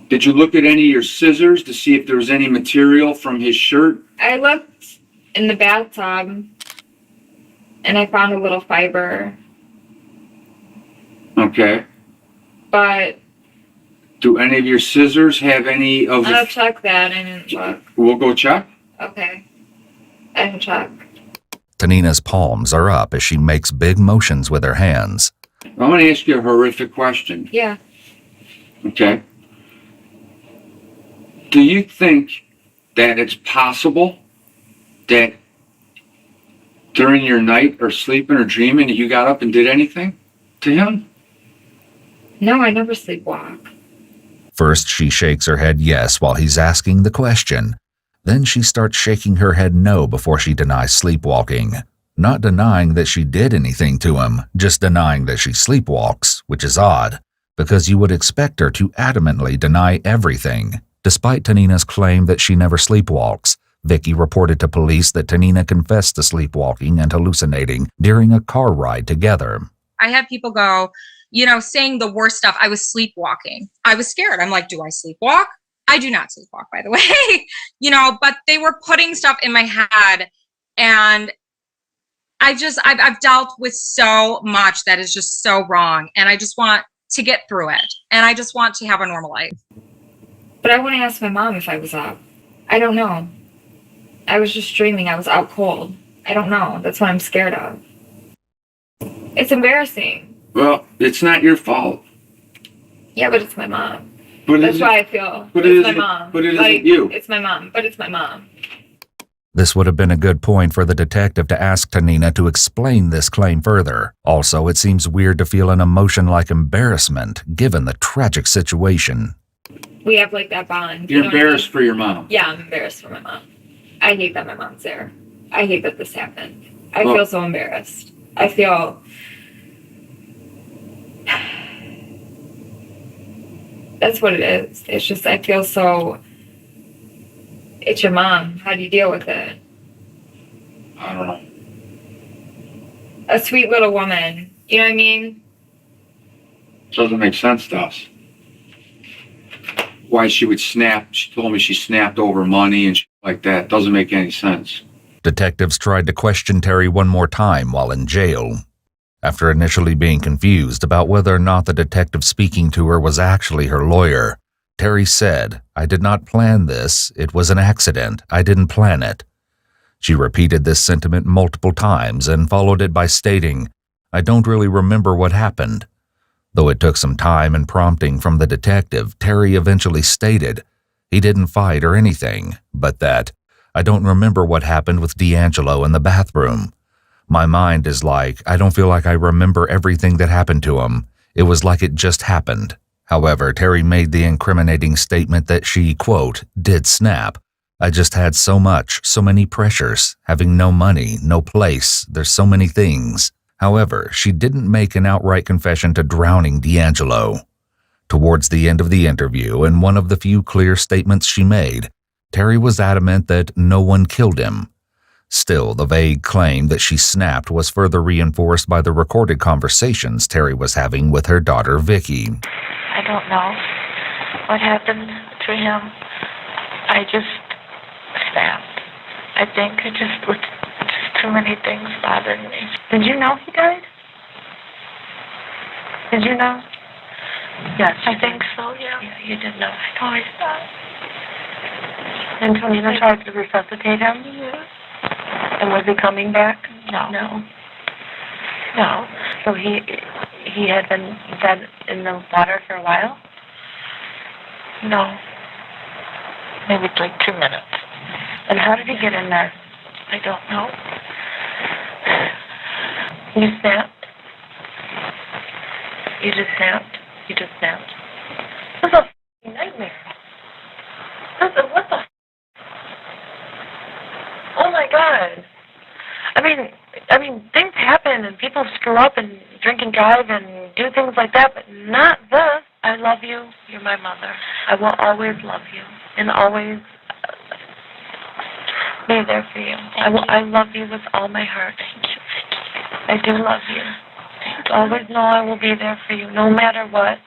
Did you look at any of your scissors to see if there was any material from his shirt? I looked in the bathtub and I found a little fiber, Okay. but Do any of your scissors have any of I'll the... check that. I didn't check. We'll go check. Okay. I can check. Tanina's palms are up as she makes big motions with her hands. I'm going to ask you a horrific question. Yeah. Okay. Do you think that it's possible that during your night or sleeping or dreaming that you got up and did anything to him? No, I never sleepwalk. First, she shakes her head yes while he's asking the question. Then she starts shaking her head no before she denies sleepwalking. Not denying that she did anything to him, just denying that she sleepwalks, which is odd, because you would expect her to adamantly deny everything. Despite Tanina's claim that she never sleepwalks, Vicky reported to police that Tanina confessed to sleepwalking and hallucinating during a car ride together. I had people go, you know, saying the worst stuff. I was sleepwalking. I was scared. I'm like, do I sleepwalk? I do not sleepwalk, by the way. You know, but they were putting stuff in my head, and I've dealt with so much that is just so wrong, and I just want to get through it, and I just want to have a normal life. But I want to ask my mom if I was up. I don't know. I was just dreaming. I was out cold. I don't know. That's what I'm scared of. It's embarrassing. Well, it's not your fault. Yeah, but it's my mom. But That's why I feel. But It's my mom. But it Like, isn't you. It's my mom, but it's my mom. This would have been a good point for the detective to ask Tanina to explain this claim further. Also, it seems weird to feel an emotion like embarrassment, given the tragic situation. We have like that bond. You're know what I embarrassed mean? for your mom. Yeah, I'm embarrassed for my mom. I hate that my mom's there. I hate that this happened. I Well- feel so embarrassed. I feel... That's what it is. It's just, I feel so... It's your mom. How do you deal with it? I don't know. A sweet little woman. You know what I mean? Doesn't make sense to us. Why she would snap. She told me she snapped over money and shit like that. Doesn't make any sense. Detectives tried to question Terry one more time while in jail. After initially being confused about whether or not the detective speaking to her was actually her lawyer, Terry said, "I did not plan this. It was an accident. I didn't plan it." She repeated this sentiment multiple times and followed it by stating, "I don't really remember what happened." Though it took some time and prompting from the detective, Terry eventually stated he didn't fight or anything, but that, "I don't remember what happened with D'Angelo in the bathroom. My mind is like, I don't feel like I remember everything that happened to him. It was like it just happened." However, Terry made the incriminating statement that she, quote, "did snap. I just had so many pressures, having no money, no place, there's so many things." However, she didn't make an outright confession to drowning D'Angelo. Towards the end of the interview, and one of the few clear statements she made, Terry was adamant that no one killed him. Still, the vague claim that she snapped was further reinforced by the recorded conversations Terry was having with her daughter, Vicky. I don't know what happened to him. I just snapped. I think it just was just too many things bothering me. Did you know he died? Did you know? Yes, I think so, yeah. Yeah, you did know. I always thought. And Tonina tried to resuscitate him? Yeah. And was he coming back? No. No. No. So he had been dead in the water for a while? No. Maybe it's like 2 minutes. And how did he get in there? I don't know. You snapped? You just snapped? You just snapped? This is a f***ing nightmare. What the f***? Oh my God. I mean, things happen and people screw up and drink and drive and do things like that, but not this. I love you. You're my mother. I will always love you and always be there for you. I love you with all my heart. Thank you. I do love you. Always know I will be there for you, no matter what.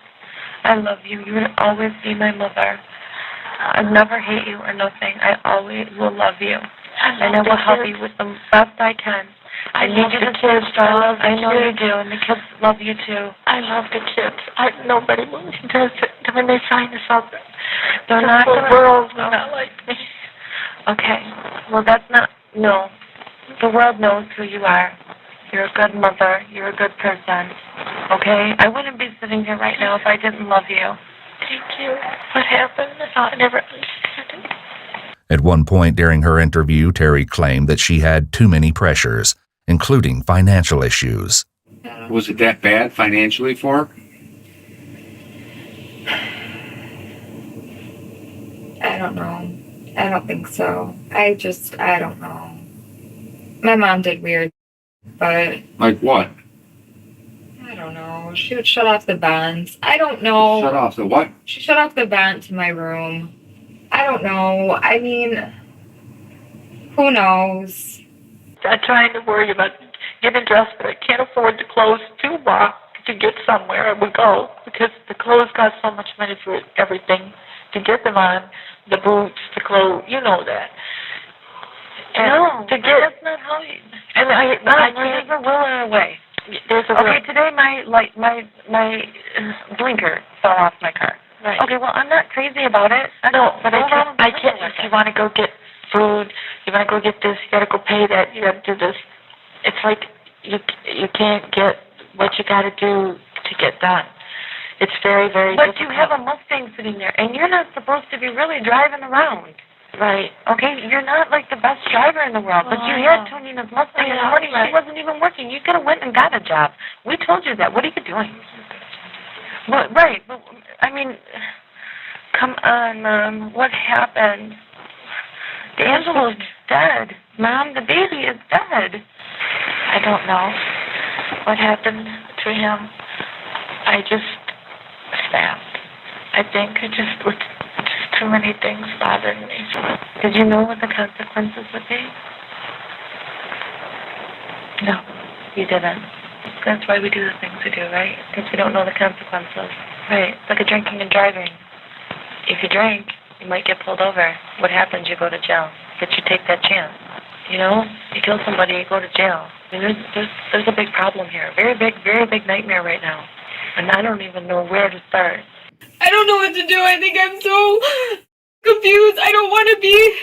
I love you. You will always be my mother. I'll never hate you or nothing. I always will love you. And I will help you with the best I can. I need you to stay strong. I know you do, and the kids love you too. I love the kids. Nobody does it. when they find this out, They're the not whole gonna- world will not like me. Okay, well, that's not, no. The world knows who you are. You're a good mother. You're a good person. Okay? I wouldn't be sitting here right now if I didn't love you. Thank you. What happened? I never understood it. At one point during her interview, Terry claimed that she had too many pressures, including financial issues. Was it that bad financially for her? I don't know. I don't think so. I don't know. My mom did weird, but Like what? I don't know. She would shut off the vents. I don't know. Shut off the what? She shut off the vent to my room. I don't know. I mean, who knows? I'm trying to worry about getting dressed, but I can't afford the clothes to walk to get somewhere. I would go because the clothes cost so much money for everything to get them on. The boots, the clothes, you know that. And No, to get, that's not how you... and I There's can't. a will and a way. There's a Okay, today my blinker fell off my car. right. Okay, well, I'm not crazy about it. No, but Hold on, I can't. If you want to go get food, you want to go get this, you got to go pay that, you got to do this. It's like you can't get what you got to do to get done. It's very, very But difficult. you have a Mustang sitting there, and you're not supposed to be really driving around. Right. Okay, you're not like the best driver in the world, but you had Tonina's Mustang in the morning. She wasn't even working. You could have went and got a job. We told you that. What are you doing? But, right, but, I mean, come on, Mom. What happened? D'Angelo's dead. Mom, the baby is dead. I don't know what happened to him. I just snapped. I think it just was just too many things bothering me. Did you know what the consequences would be? No. You didn't. That's why we do the things we do, right? Because we don't know the consequences. Right. It's like a drinking and driving. If you drink, you might get pulled over. What happens? You go to jail. But you take that chance. You know? You kill somebody, you go to jail. I mean, there's a big problem here. Very big nightmare right now. And I don't even know where to start. I don't know what to do. I think I'm so confused. I don't want to be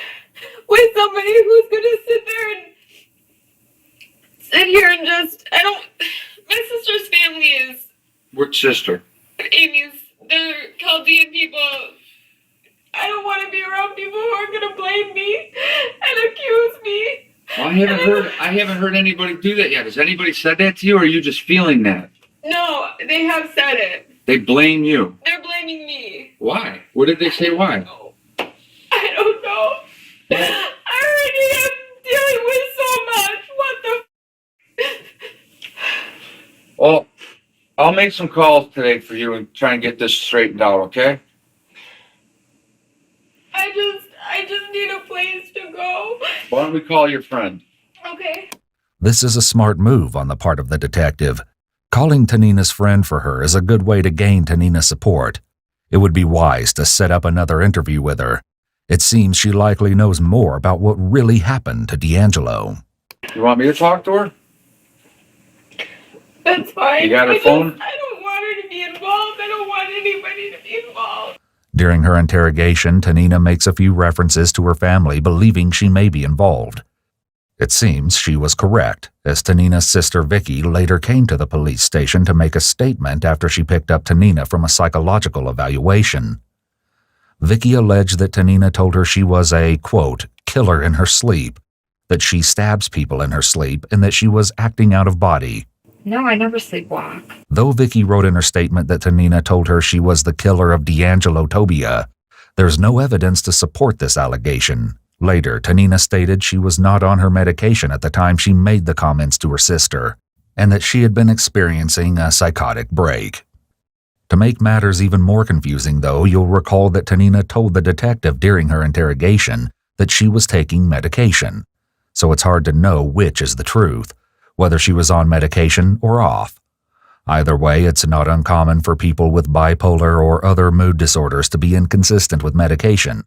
with somebody who's going to sit there and sit here and just, my sister's family is Which sister? Amy's, they're Chaldean people. I don't want to be around people who are going to blame me and accuse me. Well, I haven't heard anybody do that yet. Has anybody said that to you, or are you just feeling that? No, they have said it. They blame you. They're blaming me. Why? What did they say? Why? I don't know. I already am dealing with so much. What the? Well, I'll make some calls today for you and try and get this straightened out. Okay? I just need a place to go. Why don't we call your friend? Okay. This is a smart move on the part of the detective. Calling Tanina's friend for her is a good way to gain Tanina's support. It would be wise to set up another interview with her. It seems she likely knows more about what really happened to D'Angelo. You want me to talk to her? That's fine. You got her phone? I don't want her to be involved. I don't want anybody to be involved. During her interrogation, Tanina makes a few references to her family, believing she may be involved. It seems she was correct, as Tanina's sister Vicky later came to the police station to make a statement after she picked up Tanina from a psychological evaluation. Vicky alleged that Tanina told her she was a, quote, killer in her sleep, that she stabs people in her sleep, and that she was acting out of body. No, I never sleepwalk. Though Vicky wrote in her statement that Tanina told her she was the killer of D'Angelo Tobia, there's no evidence to support this allegation. Later, Tanina stated she was not on her medication at the time she made the comments to her sister, and that she had been experiencing a psychotic break. To make matters even more confusing, though, you'll recall that Tanina told the detective during her interrogation that she was taking medication, so it's hard to know which is the truth, whether she was on medication or off. Either way, it's not uncommon for people with bipolar or other mood disorders to be inconsistent with medication.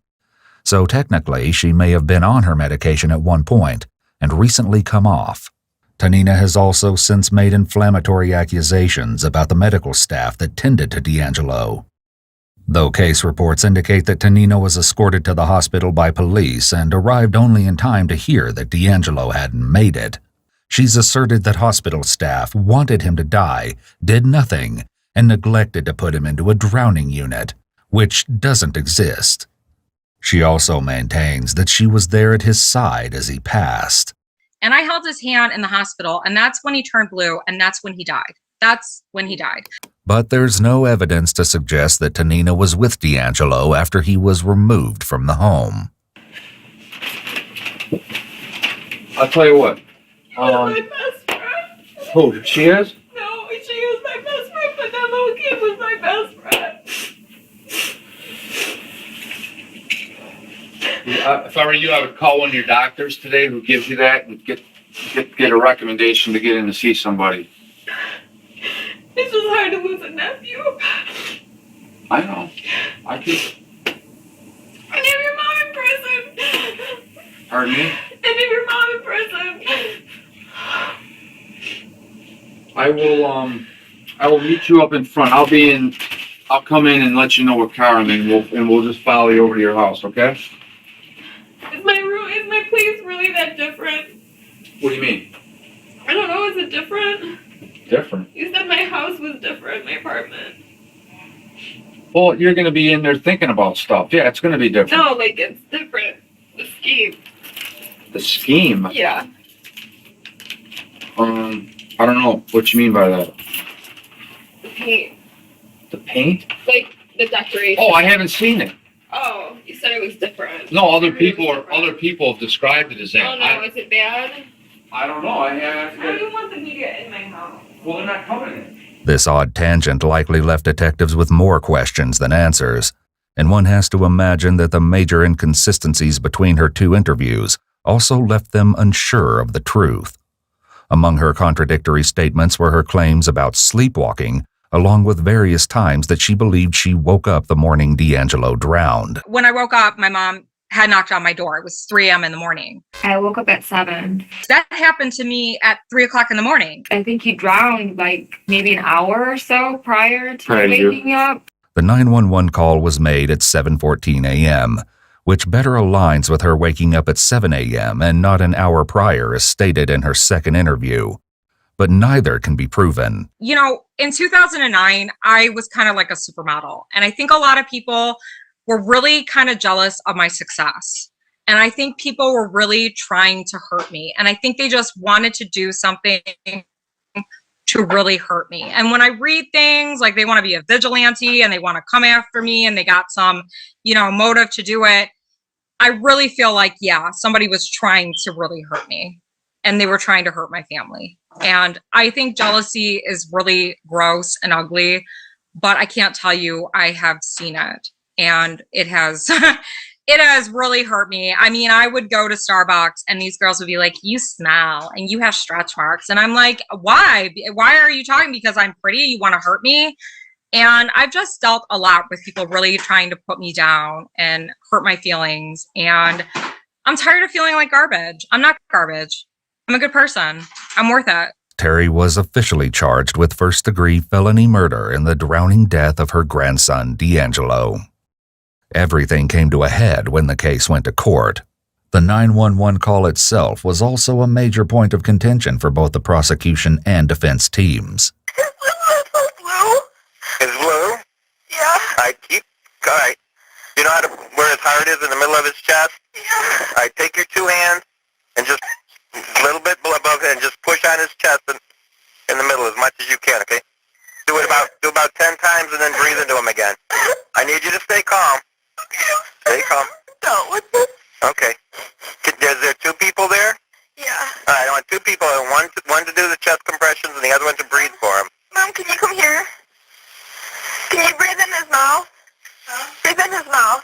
So technically, she may have been on her medication at one point and recently come off. Tanina has also since made inflammatory accusations about the medical staff that tended to D'Angelo. Though case reports indicate that Tanina was escorted to the hospital by police and arrived only in time to hear that D'Angelo hadn't made it, she's asserted that hospital staff wanted him to die, did nothing, and neglected to put him into a drowning unit, which doesn't exist. She also maintains that she was there at his side as he passed. And I held his hand in the hospital, and that's when he turned blue, and that's when he died. That's when he died. But there's no evidence to suggest that Tanina was with D'Angelo after he was removed from the home. I'll tell you what. My best friend. Who? She is? No, she was my best friend, but that little kid was my best friend. If I were you, I would call one of your doctors today who gives you that and get a recommendation to get in to see somebody. It's just hard to lose a nephew. I know. I keep. And have your mom in prison. Pardon me? And have your mom in prison. I will meet you up in front. I'll come in and let you know what car I'm in. We'll just follow you over to your house, okay? Is my place really that different? What do you mean? I don't know, is it different? Different. You said my house was different, my apartment. Well, you're gonna be in there thinking about stuff. Yeah, it's gonna be different. No, like it's different. The scheme. The scheme? Yeah. I don't know what you mean by that. The paint. The paint? Like the decoration. Oh, I haven't seen it. Oh, you said it was different. No, other I heard it people was different. have described it as that. Oh no, is it bad? I don't know. I have I don't want the media in my house. Well, they're not coming in. This odd tangent likely left detectives with more questions than answers, and one has to imagine that the major inconsistencies between her two interviews also left them unsure of the truth. Among her contradictory statements were her claims about sleepwalking, along with various times that she believed she woke up the morning D'Angelo drowned. When I woke up, my mom had knocked on my door. It was 3 a.m. in the morning. I woke up at 7. That happened to me at 3 o'clock in the morning. I think he drowned like maybe an hour or so prior to Prior to you. waking up. The 911 call was made at 7:14 a.m., which better aligns with her waking up at 7 a.m. and not an hour prior as stated in her second interview. But neither can be proven. You know, in 2009, I was kind of like a supermodel. And I think a lot of people were really kind of jealous of my success. And I think people were really trying to hurt me. And I think they just wanted to do something to really hurt me. And when I read things like they want to be a vigilante and they want to come after me and they got some, motive to do it, I really feel like, yeah, somebody was trying to really hurt me. And they were trying to hurt my family. And I think jealousy is really gross and ugly, but I can't tell you I have seen it. And it has it has really hurt me. I mean, I would go to Starbucks and these girls would be like, you smell and you have stretch marks. And I'm like, why? Why are you talking? Because I'm pretty? You want to hurt me? And I've just dealt a lot with people really trying to put me down and hurt my feelings. And I'm tired of feeling like garbage. I'm not garbage. I'm a good person. I'm worth it. Terry was officially charged with first-degree felony murder in the drowning death of her grandson, D'Angelo. Everything came to a head when the case went to court. The 911 call itself was also a major point of contention for both the prosecution and defense teams. His blue? Yeah. All right. You know where his heart is in the middle of his chest? Yeah. All right, take your two hands and just a little bit above it and just push on his chest and in the middle as much as you can, okay? Do about 10 times and then breathe into him again. I need you to stay calm. Stay calm. No. Okay. Is there two people there? Yeah. All right, I want two people, and one to do the chest compressions and the other one to breathe for him. Mom, can you come here? Can you breathe in his mouth? Breathe in his mouth.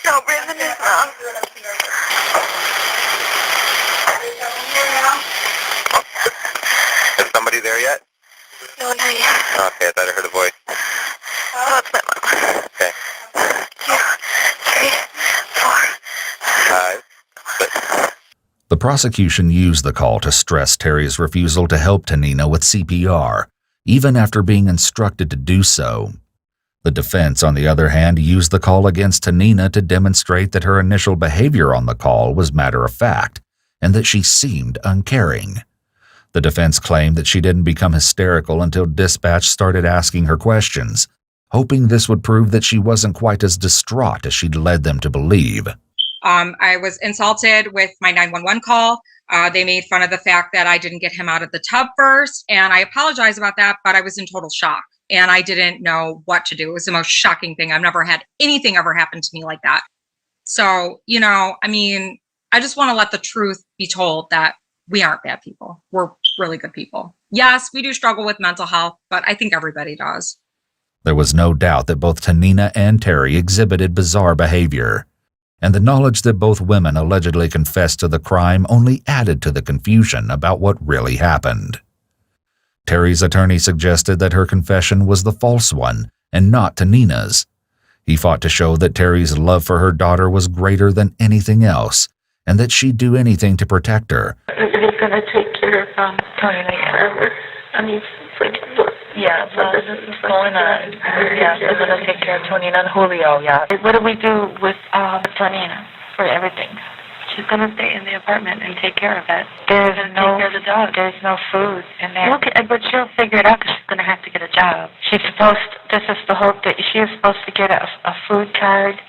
No, breathe in his mouth. Is somebody there yet? No, not yet. Okay, I thought I heard a voice. Oh, it's my mom. Okay. 2, 3, 4. 5. The prosecution used the call to stress Terry's refusal to help Tanina with CPR, even after being instructed to do so. The defense, on the other hand, used the call against Tanina to demonstrate that her initial behavior on the call was matter-of-fact and that she seemed uncaring. The defense claimed that she didn't become hysterical until dispatch started asking her questions, hoping this would prove that she wasn't quite as distraught as she'd led them to believe. I was insulted with my 911 call. They made fun of the fact that I didn't get him out of the tub first, and I apologize about that, but I was in total shock, and I didn't know what to do. It was the most shocking thing. I've never had anything ever happen to me like that. So, I just want to let the truth be told that we aren't bad people. We're really good people. Yes, we do struggle with mental health, but I think everybody does. There was no doubt that both Tanina and Terry exhibited bizarre behavior, and the knowledge that both women allegedly confessed to the crime only added to the confusion about what really happened. Terry's attorney suggested that her confession was the false one and not Tanina's. He fought to show that Terry's love for her daughter was greater than anything else, and that she'd do anything to protect her. He's gonna take care of Tony forever. I mean, freaking look. Yeah, so this is going on. Yeah, we're gonna take care of Tonina and Julio, yeah. What do we do with Tonina for everything? She's gonna stay in the apartment and take care of it. There's no, Take care of the dog. there's no food in there. Okay, But she'll figure it out because she's gonna have to get a job. She's supposed. This is the hope that she is supposed to get a food card.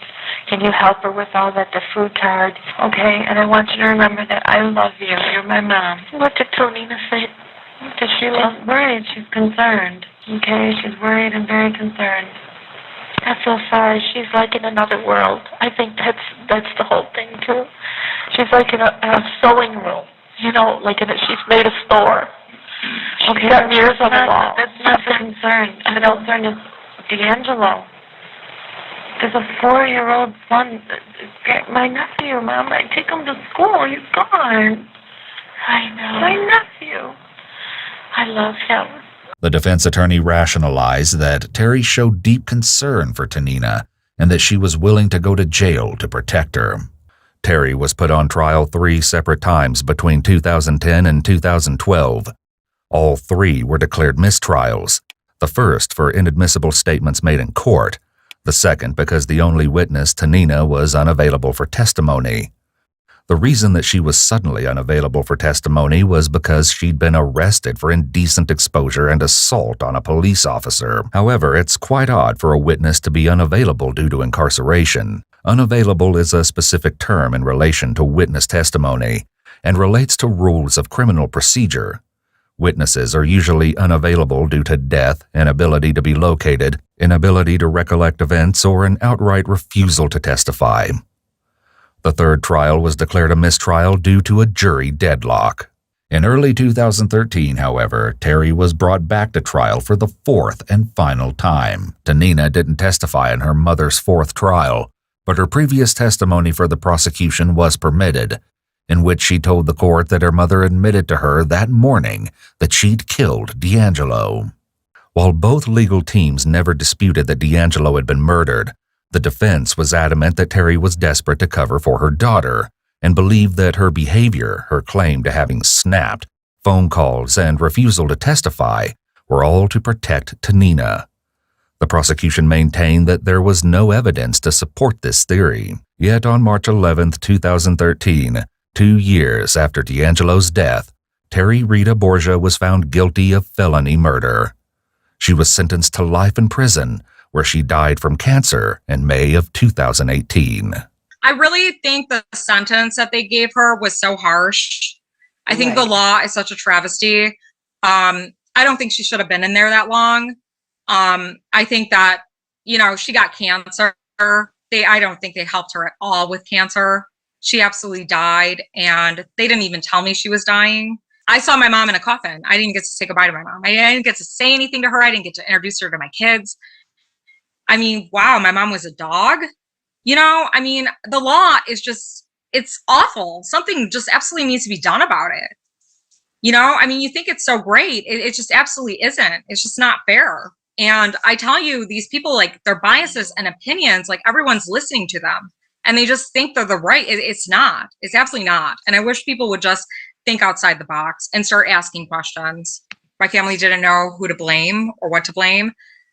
Can you help her with all that? The food card, okay? And I want you to remember that I love you. You're my mom. What did Tonina say? Does she love? She's worried, she's concerned. Okay, she's worried and very concerned. I feel sorry. She's like in another world. I think that's the whole thing too. She's like in a sewing room, she's made a store. Okay, She's got mirrors on the wall. That's not the concern. The concern is D'Angelo. There's a 4-year-old son, my nephew, Mom. I take him to school. He's gone. I know. My nephew. I love him. The defense attorney rationalized that Terry showed deep concern for Tanina and that she was willing to go to jail to protect her. Terry was put on trial 3 separate times between 2010 and 2012. All 3 were declared mistrials, the first for inadmissible statements made in court, the second because the only witness, Tanina, was unavailable for testimony. The reason that she was suddenly unavailable for testimony was because she'd been arrested for indecent exposure and assault on a police officer. However, it's quite odd for a witness to be unavailable due to incarceration. Unavailable is a specific term in relation to witness testimony and relates to rules of criminal procedure. Witnesses are usually unavailable due to death, inability to be located, inability to recollect events, or an outright refusal to testify. The third trial was declared a mistrial due to a jury deadlock. In early 2013, however, Terry was brought back to trial for the 4th and final time. Tanina didn't testify in her mother's 4th trial, but her previous testimony for the prosecution was permitted, in which she told the court that her mother admitted to her that morning that she'd killed D'Angelo. While both legal teams never disputed that D'Angelo had been murdered, the defense was adamant that Terry was desperate to cover for her daughter and believed that her behavior, her claim to having snapped, phone calls, and refusal to testify were all to protect Tanina. The prosecution maintained that there was no evidence to support this theory. Yet on March 11, 2013, 2 years after D'Angelo's death, Terry Rita Borgia was found guilty of felony murder. She was sentenced to life in prison, where she died from cancer in May of 2018. I really think the sentence that they gave her was so harsh. I think the law is such a travesty. I don't think she should have been in there that long. I think that, she got cancer. I don't think they helped her at all with cancer. She absolutely died, and they didn't even tell me she was dying. I saw my mom in a coffin. I didn't get to say goodbye to my mom. I didn't get to say anything to her. I didn't get to introduce her to my kids. I mean, wow, my mom was a dog. The law is just, it's awful. Something just absolutely needs to be done about it. You think it's so great. It just absolutely isn't. It's just not fair. And I tell you, these people, their biases and opinions, everyone's listening to them. And they just think they're the right. It's not. It's absolutely not. And I wish people would just think outside the box and start asking questions. My family didn't know who to blame or what to blame.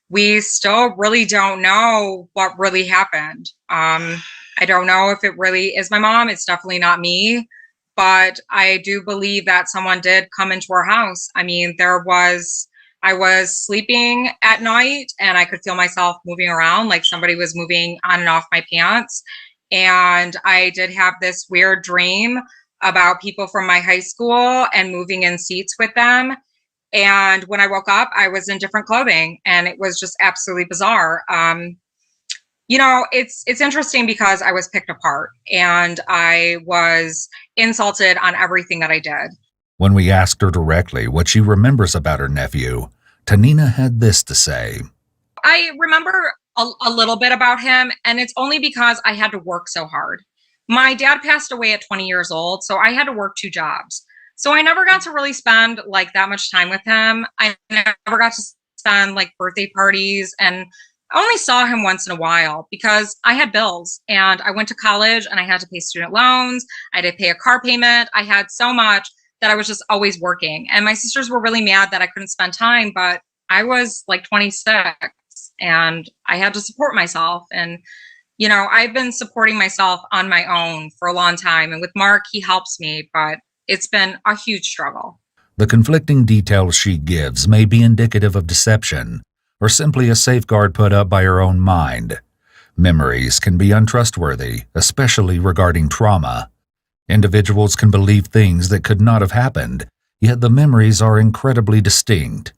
we still really don't know what really happened. I don't know if it really is my mom. It's definitely not me, but I do believe that someone did come into our house. I mean, I was sleeping at night and I could feel myself moving around, like somebody was moving on and off my pants. And I did have this weird dream about people from my high school and moving in seats with them. And when I woke up, I was in different clothing and it was just absolutely bizarre. It's interesting because I was picked apart and I was insulted on everything that I did. When we asked her directly what she remembers about her nephew, Tanina had this to say. I remember a little bit about him, and it's only because I had to work so hard. My dad passed away at 20 years old, so I had to work 2 jobs. So I never got to really spend like that much time with him. I never got to spend like birthday parties, and I only saw him once in a while because I had bills and I went to college and I had to pay student loans. I had to pay a car payment. I had so much that I was just always working. And my sisters were really mad that I couldn't spend time, but I was like 26 and I had to support myself. And, I've been supporting myself on my own for a long time. And with Mark, he helps me, but it's been a huge struggle. The conflicting details she gives may be indicative of deception or simply a safeguard put up by her own mind. Memories can be untrustworthy, especially regarding trauma. Individuals can believe things that could not have happened, yet the memories are incredibly distinct.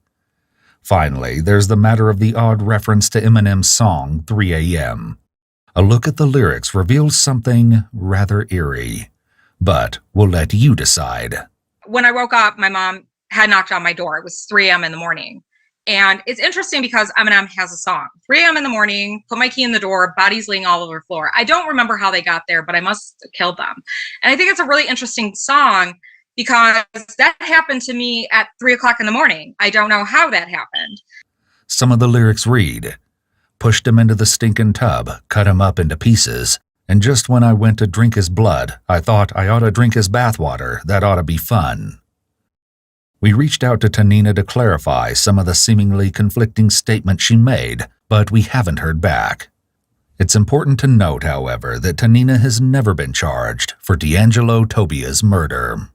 Finally, there's the matter of the odd reference to Eminem's song 3 a.m. A look at the lyrics reveals something rather eerie, but we'll let you decide. When I woke up, my mom had knocked on my door. It was 3 a.m. in the morning. And it's interesting because Eminem has a song, 3 a.m. in the morning, put my key in the door, bodies laying all over the floor. I don't remember how they got there, but I must have killed them. And I think it's a really interesting song because that happened to me at 3 o'clock in the morning. I don't know how that happened. Some of the lyrics read, "Pushed him into the stinking tub, cut him up into pieces, and just when I went to drink his blood, I thought I ought to drink his bathwater. That ought to be fun." We reached out to Tanina to clarify some of the seemingly conflicting statements she made, but we haven't heard back. It's important to note, however, that Tanina has never been charged for D'Angelo Tobia's murder.